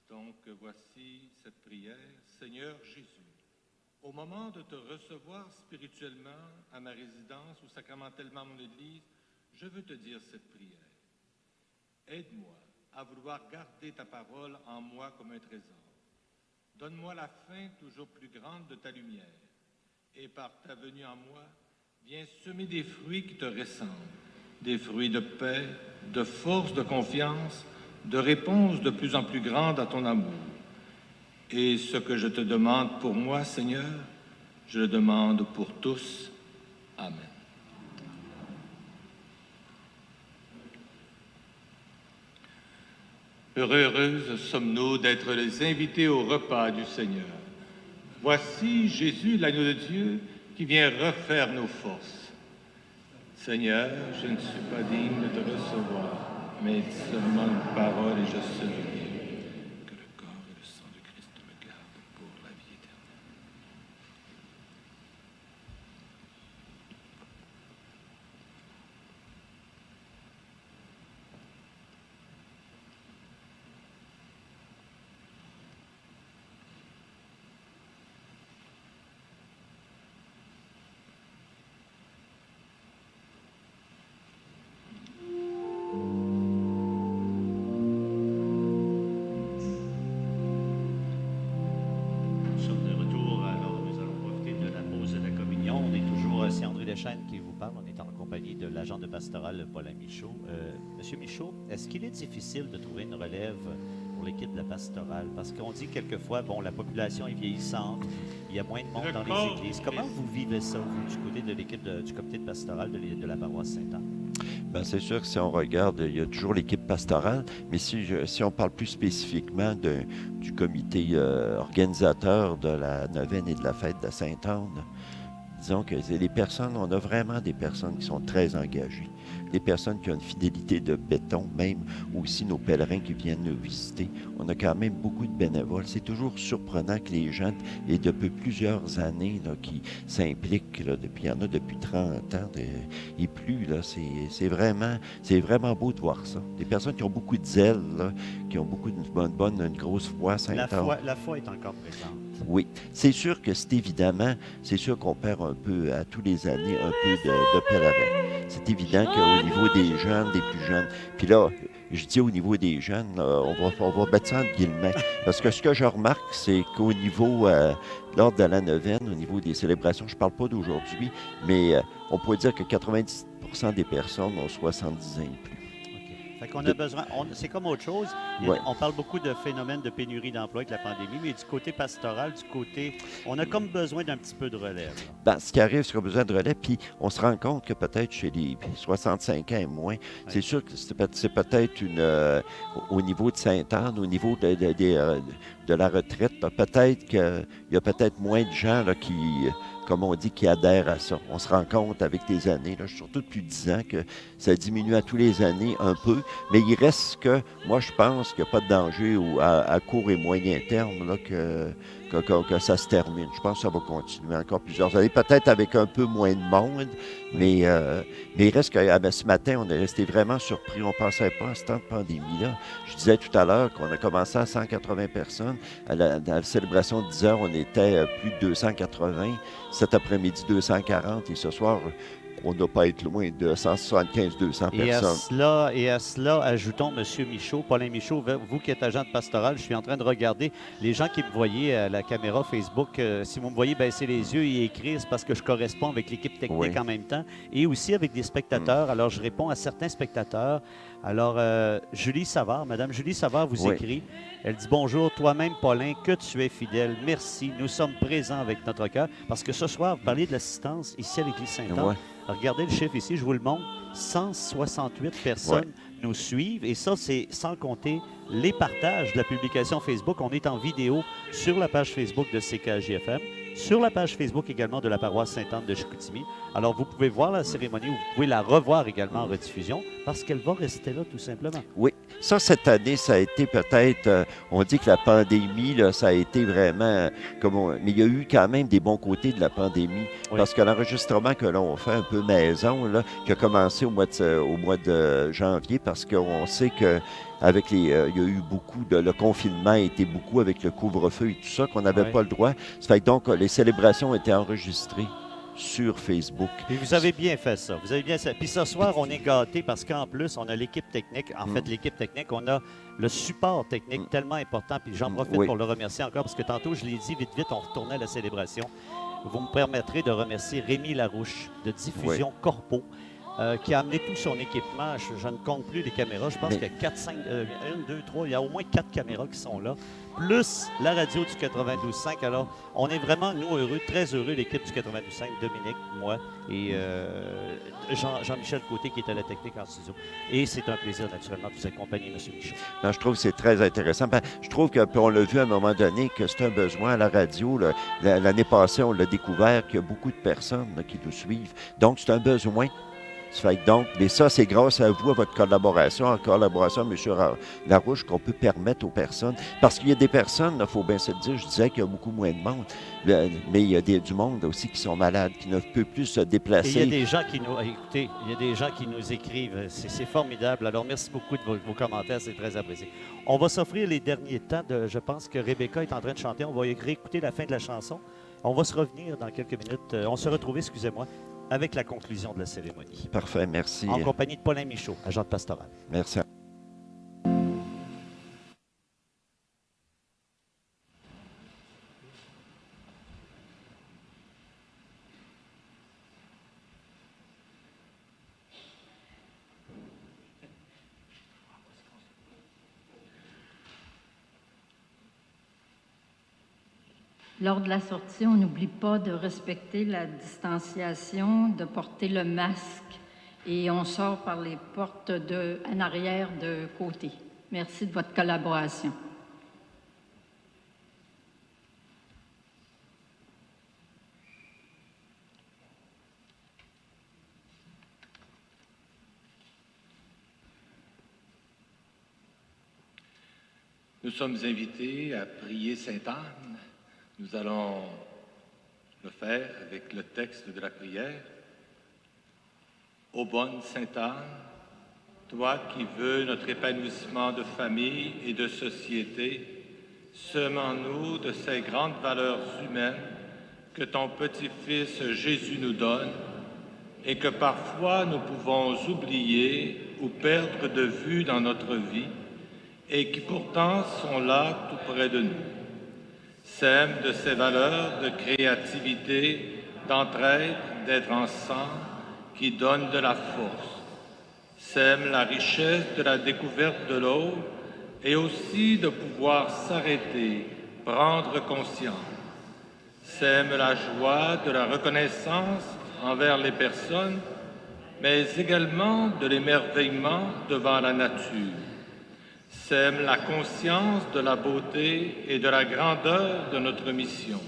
Donc, voici cette prière. Seigneur Jésus, au moment de te recevoir spirituellement à ma résidence ou sacramentellement à mon Église, je veux te dire cette prière. Aide-moi à vouloir garder ta parole en moi comme un trésor. Donne-moi la faim toujours plus grande de ta lumière. Et par ta venue en moi, viens semer des fruits qui te ressemblent. Des fruits de paix, de force, de confiance, de réponse de plus en plus grande à ton amour. Et ce que je te demande pour moi, Seigneur, je le demande pour tous. Amen. Heureuses sommes-nous d'être les invités au repas du Seigneur. Voici Jésus, l'agneau de Dieu, qui vient refaire nos forces. Seigneur, je ne suis pas digne de te recevoir, mais dis seulement une parole et je serai guéri. Que le corps et le sang de Christ me gardent pour la vie éternelle. Nous sommes de retour, alors nous allons profiter de la pause de la communion. On est toujours, c'est André Deschênes qui vous parle, on est en compagnie de l'agent de pastoral Paulin Michaud. Monsieur Michaud, est-ce qu'il est difficile de trouver une relève pour l'équipe de la pastorale? Parce qu'on dit quelquefois, bon, la population est vieillissante, il y a moins de monde dans les églises. Comment vous vivez ça, vous, du côté de l'équipe du comité de pastoral de la paroisse Sainte-Anne? Bien, c'est sûr que si on regarde, il y a toujours l'équipe pastorale, mais si on parle plus spécifiquement du comité organisateur de la neuvaine et de la fête de Sainte-Anne, disons que les personnes, on a vraiment des personnes qui sont très engagées, des personnes qui ont une fidélité de béton, même aussi nos pèlerins qui viennent nous visiter. On a quand même beaucoup de bénévoles. C'est toujours surprenant que les gens, et depuis plusieurs années, là, qui s'impliquent, là, il y en a depuis 30 ans et plus, là, c'est vraiment beau de voir ça. Des personnes qui ont beaucoup de zèle, là, qui ont beaucoup une grosse foi à Sainte-Anne. La foi est encore présente. Oui, c'est sûr que c'est sûr qu'on perd un peu, à tous les années, un peu de pèlerins. C'est évident qu'au niveau des jeunes, des plus jeunes, puis là, je dis au niveau des jeunes, là, on va mettre ça entre guillemets, parce que ce que je remarque, c'est qu'au niveau, lors de la neuvaine, au niveau des célébrations, je ne parle pas d'aujourd'hui, mais on pourrait dire que 90% des personnes ont 70 ans et plus. Fait qu'on a besoin, c'est comme autre chose. Ouais. On parle beaucoup de phénomène de pénurie d'emploi avec la pandémie, mais du côté pastoral, on a comme besoin d'un petit peu de relève. Ben, ce qui arrive, c'est qu'on a besoin de relève, puis on se rend compte que peut-être chez les 65 ans et moins, c'est sûr que c'est peut-être au niveau de Sainte-Anne, au niveau de la retraite, peut-être qu'il y a peut-être moins de gens là, qui, comme on dit, qui adhèrent à ça. On se rend compte avec les années, là, surtout depuis 10 ans, que ça diminue à tous les années un peu, mais il reste que, moi je pense qu'il n'y a pas de danger à court et moyen terme là, que ça se termine. Je pense que ça va continuer encore plusieurs années, peut-être avec un peu moins de monde, mais il reste que ce matin, on est resté vraiment surpris. On ne pensait pas à ce temps de pandémie-là. Je disais tout à l'heure qu'on a commencé à 180 personnes. À la célébration de 10 heures, on était plus de 280. Cet après-midi, 240. Et ce soir, on ne doit pas être loin de 175-200 personnes. Et à cela, ajoutons, M. Michaud, Paulin Michaud, vous qui êtes agent de pastoral, je suis en train de regarder les gens qui me voyaient à la caméra Facebook. Si vous me voyez baisser les yeux et écrire, c'est parce que je corresponds avec l'équipe technique en même temps et aussi avec des spectateurs. Alors, je réponds à certains spectateurs. Alors, Julie Savard, Madame Julie Savard vous écrit. Elle dit « Bonjour, toi-même, Paulin, que tu es fidèle. Merci. Nous sommes présents avec notre cœur. » Parce que ce soir, vous parlez de l'assistance ici à l'Église Sainte-Anne. Regardez le chiffre ici, je vous le montre. 168 personnes nous suivent. Et ça, c'est sans compter les partages de la publication Facebook. On est en vidéo sur la page Facebook de CKJFM, sur la page Facebook également de la paroisse Sainte-Anne de Chicoutimi. Alors, vous pouvez voir la cérémonie, vous pouvez la revoir également en rediffusion parce qu'elle va rester là tout simplement. Oui, ça, cette année, ça a été peut-être, on dit que la pandémie, là, ça a été vraiment, mais il y a eu quand même des bons côtés de la pandémie parce que l'enregistrement que l'on fait un peu maison, là, qui a commencé au mois de janvier parce qu'on sait que avec il y a eu beaucoup le confinement a été beaucoup avec le couvre-feu et tout ça, qu'on n'avait pas le droit. Ça fait que donc, les célébrations étaient enregistrées sur Facebook. Et vous avez bien fait ça. Vous avez bien ça. Puis ce soir, on est gâtés parce qu'en plus, on a l'équipe technique. En fait, l'équipe technique, on a le support technique tellement important. Puis j'en profite pour le remercier encore parce que tantôt, je l'ai dit vite, on retournait à la célébration. Vous me permettrez de remercier Rémi Larouche de Diffusion Corpo. Qui a amené tout son équipement. Je ne compte plus les caméras. Je pense qu'il y a 4, 5, 1, 2, 3, il y a au moins 4 caméras qui sont là, plus la radio du 92.5. Alors, on est vraiment, nous, heureux, très heureux, l'équipe du 92.5, Dominique, moi et Jean-Michel Côté qui est à la technique en studio. Et c'est un plaisir, naturellement, de vous accompagner, M. Michaud. Non, je trouve que c'est très intéressant. Je trouve qu'on l'a vu à un moment donné que c'est un besoin à la radio. L'année passée, on l'a découvert qu'il y a beaucoup de personnes qui nous suivent. Donc, c'est un besoin. Ça fait que donc, mais ça, c'est grâce à vous, à votre collaboration, en collaboration avec M. Larouche, qu'on peut permettre aux personnes. Parce qu'il y a des personnes, il faut bien se le dire, je disais qu'il y a beaucoup moins de monde, mais il y a du monde aussi qui sont malades, qui ne peuvent plus se Et déplacer. il y a des gens qui nous, écoutez, il y a des gens qui nous écrivent. C'est formidable. Alors, merci beaucoup de vos commentaires. C'est très apprécié. On va s'offrir les derniers temps. Je pense que Rebecca est en train de chanter. On va réécouter la fin de la chanson. On va se revenir dans quelques minutes. On se retrouve, excusez-moi, avec la conclusion de la cérémonie. Parfait, merci. En compagnie de Paulin Michaud, agent de pastoral. Merci. Lors de la sortie, on n'oublie pas de respecter la distanciation, de porter le masque et on sort par les portes en arrière de côté. Merci de votre collaboration. Nous sommes invités à prier Sainte-Anne. Nous allons le faire avec le texte de la prière. Ô bonne Sainte-Anne, toi qui veux notre épanouissement de famille et de société, sème en nous de ces grandes valeurs humaines que ton petit-fils Jésus nous donne et que parfois nous pouvons oublier ou perdre de vue dans notre vie et qui pourtant sont là tout près de nous. Sème de ces valeurs de créativité, d'entraide, d'être ensemble, qui donnent de la force. Sème la richesse de la découverte de l'autre et aussi de pouvoir s'arrêter, prendre conscience. Sème la joie de la reconnaissance envers les personnes, mais également de l'émerveillement devant la nature. Sème la conscience de la beauté et de la grandeur de notre mission.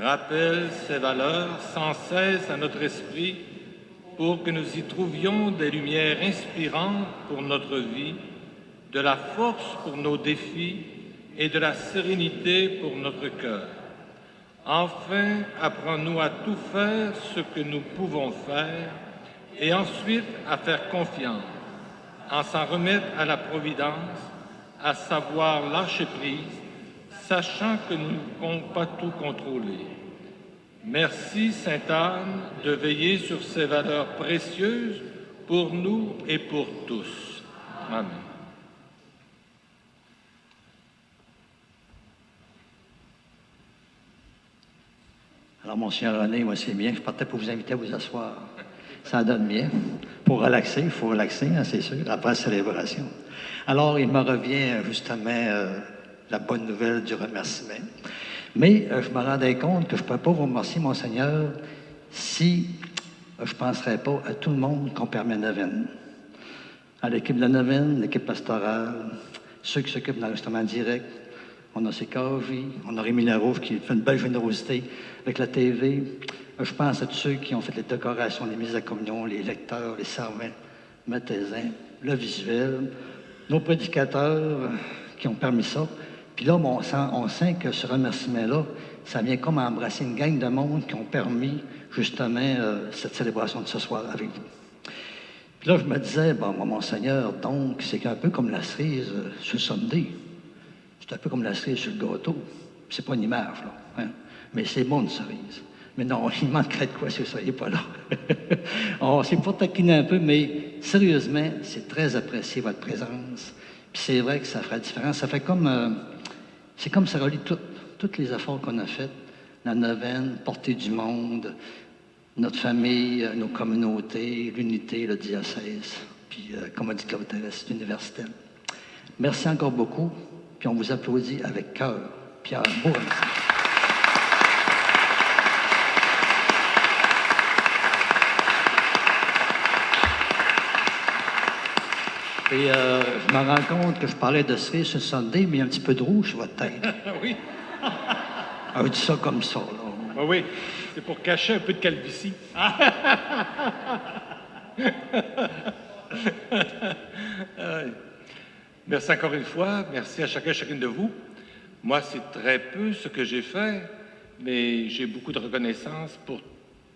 Rappelle ces valeurs sans cesse à notre esprit pour que nous y trouvions des lumières inspirantes pour notre vie, de la force pour nos défis et de la sérénité pour notre cœur. Enfin, apprends-nous à tout faire ce que nous pouvons faire et ensuite à faire confiance, en s'en remettre à la providence, à savoir lâcher prise, sachant que nous ne pouvons pas tout contrôler. Merci, Sainte-Anne, de veiller sur ces valeurs précieuses pour nous et pour tous. Amen. Alors, Monsieur René, moi, c'est bien. Je partais pour vous inviter à vous asseoir. Ça donne bien. Pour relaxer, il faut relaxer, hein, c'est sûr, après la célébration. Alors, il me revient justement la bonne nouvelle du remerciement. Mais je me rendais compte que je ne peux pas vous remercier, Monseigneur, si je ne penserais pas à tout le monde qu'on permet la neuvaine. À l'équipe de la neuvaine, l'équipe pastorale, ceux qui s'occupent de l'enregistrement direct. On a CKJ, on a Rémi Larouche qui fait une belle générosité avec la TV. Je pense à tous ceux qui ont fait les décorations, les mises à communion, les lecteurs, les servants, mathésins, le visuel, nos prédicateurs qui ont permis ça. Puis là, on sent que ce remerciement-là, ça vient comme embrasser une gang de monde qui ont permis justement cette célébration de ce soir avec vous. Puis là, je me disais, bon, Monseigneur, donc, c'est un peu comme la cerise sur le Sunday. C'est un peu comme la cerise sur le gâteau. C'est pas une image, là. Hein? Mais c'est bon, une cerise. Mais non, il manquerait de quoi si vous ne soyez pas là. On s'est pour taquiner un peu, mais sérieusement, c'est très apprécié, votre présence. Puis c'est vrai que ça fera la différence. Ça fait comme... c'est comme ça relie tous les efforts qu'on a faits. La neuvaine, portée du monde, notre famille, nos communautés, l'unité, le diocèse. Puis, comme a dit Claude Thérèse, l'université. Merci encore beaucoup. Puis on vous applaudit avec cœur. Pierre, beau remerciement. Et je me rends compte que je parlais de cerise sur le Sunday, mais il y a un petit peu de rouge sur votre tête. Oui. On dit ça comme ça, là. Oui, c'est pour cacher un peu de calvitie. Merci encore une fois. Merci à chacun et chacune de vous. Moi, c'est très peu ce que j'ai fait, mais j'ai beaucoup de reconnaissance pour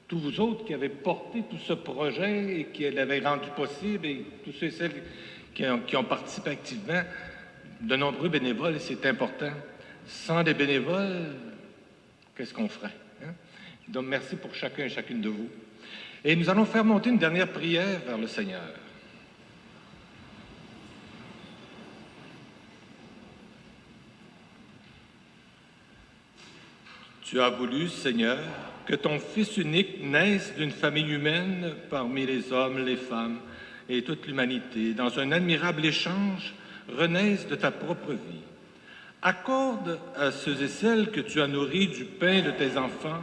tous vous autres qui avez porté tout ce projet et qui l'avaient rendu possible, et tous ceux et celles qui ont participé activement, de nombreux bénévoles, et c'est important. Sans des bénévoles, qu'est-ce qu'on ferait? Hein? Donc, merci pour chacun et chacune de vous. Et nous allons faire monter une dernière prière vers le Seigneur. Tu as voulu, Seigneur, que ton Fils unique naisse d'une famille humaine parmi les hommes, les femmes et toute l'humanité, dans un admirable échange, renaisse de ta propre vie. Accorde à ceux et celles que tu as nourris du pain de tes enfants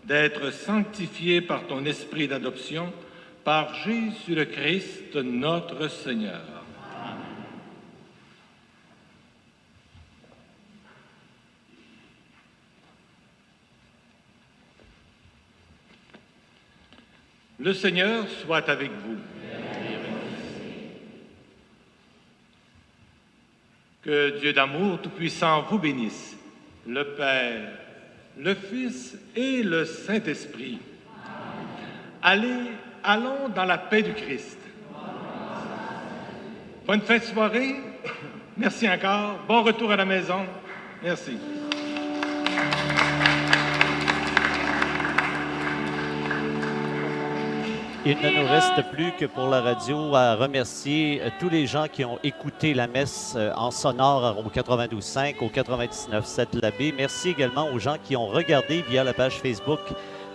d'être sanctifiés par ton esprit d'adoption, par Jésus le Christ, notre Seigneur. Le Seigneur soit avec vous. Que Dieu d'amour tout-puissant vous bénisse, le Père, le Fils et le Saint-Esprit. Allons dans la paix du Christ. Bonne fin de soirée. Merci encore. Bon retour à la maison. Merci. Il ne nous reste plus que pour la radio à remercier tous les gens qui ont écouté la messe en sonore au 92.5, au 99.7 Labbé. Merci également aux gens qui ont regardé via la page Facebook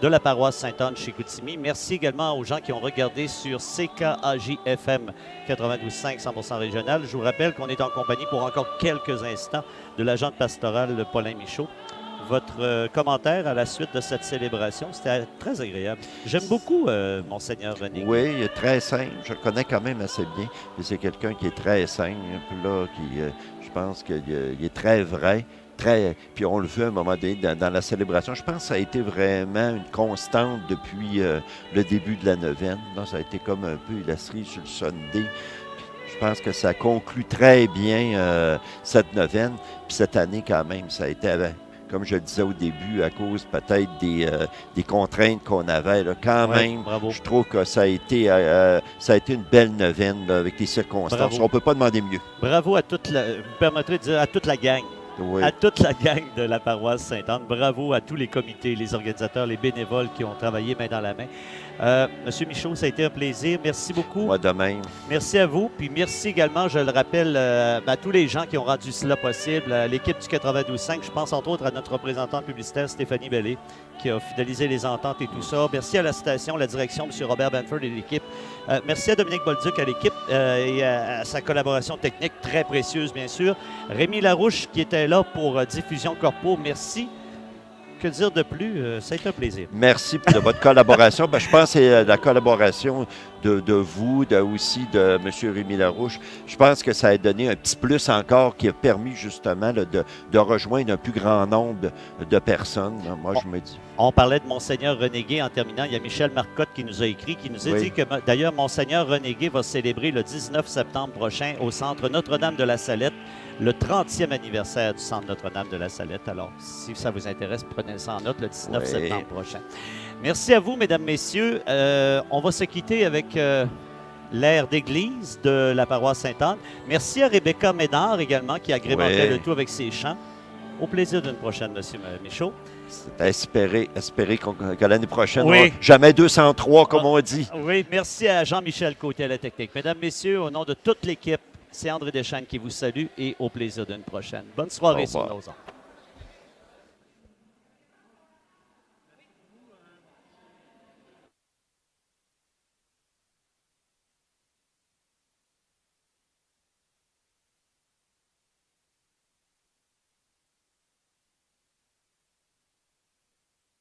de la paroisse Sainte-Anne chez Chicoutimi. Merci également aux gens qui ont regardé sur CKAJ-FM 92.5 100% régional. Je vous rappelle qu'on est en compagnie pour encore quelques instants de l'agent pastoral Paulin Michaud. Votre commentaire à la suite de cette célébration, c'était très agréable. J'aime beaucoup Monseigneur René. Oui, il est très simple. Je le connais quand même assez bien. C'est quelqu'un qui est très simple, un peu là, qui, je pense qu'il est très vrai. Puis on le veut à un moment donné dans la célébration. Je pense que ça a été vraiment une constante depuis le début de la neuvaine. Donc, ça a été comme un peu la cerise sur le Sunday. Je pense que ça conclut très bien cette neuvaine. Puis cette année, quand même, ça a été, comme je le disais au début, à cause peut-être des contraintes qu'on avait. Là, quand même, bravo. Je trouve que ça a été une belle neuvaine là, avec les circonstances. Bravo. On ne peut pas demander mieux. Bravo à toute la, vous permettrez de dire à toute la gang. Oui. À toute la gang de la paroisse Sainte-Anne. Bravo à tous les comités, les organisateurs, les bénévoles qui ont travaillé main dans la main. Monsieur Michaud, ça a été un plaisir. Merci beaucoup. Moi de même. Merci à vous. Puis merci également, je le rappelle, à tous les gens qui ont rendu cela possible. À l'équipe du 92.5, je pense entre autres à notre représentante publicitaire Stéphanie Bellé, qui a fidélisé les ententes et tout ça. Merci à la station, la direction, M. Robert Benford et l'équipe. Merci à Dominique Bolduc, à l'équipe et à sa collaboration technique très précieuse, bien sûr. Rémi Larouche, qui était là pour Diffusion Corpo, merci. Que dire de plus? Ça a été un plaisir. Merci de votre collaboration. Je pense que c'est la collaboration de vous, aussi de M. Rémi Larouche. Je pense que ça a donné un petit plus encore qui a permis justement là, de rejoindre un plus grand nombre de personnes. Moi, je me dis. On parlait de Monseigneur Renégué en terminant. Il y a Michel Marcotte qui nous a écrit, qui nous a dit que d'ailleurs Monseigneur Renégué va célébrer le 19 septembre prochain au Centre Notre-Dame de la Salette le 30e anniversaire du Centre Notre-Dame de la Salette. Alors, si ça vous intéresse, prenez ça en note le 19 septembre prochain. Merci à vous, mesdames, messieurs. On va se quitter avec l'air d'église de la paroisse Sainte-Anne. Merci à Rebecca Ménard également qui agrémentait le tout avec ses chants. Au plaisir d'une prochaine, M. Michaud. Espérer que l'année prochaine, jamais 203, comme on dit. Oui, merci à Jean-Michel Côté à la technique. Mesdames, messieurs, au nom de toute l'équipe, c'est André Deschênes qui vous salue et au plaisir d'une prochaine. Bonne soirée sur nos ondes.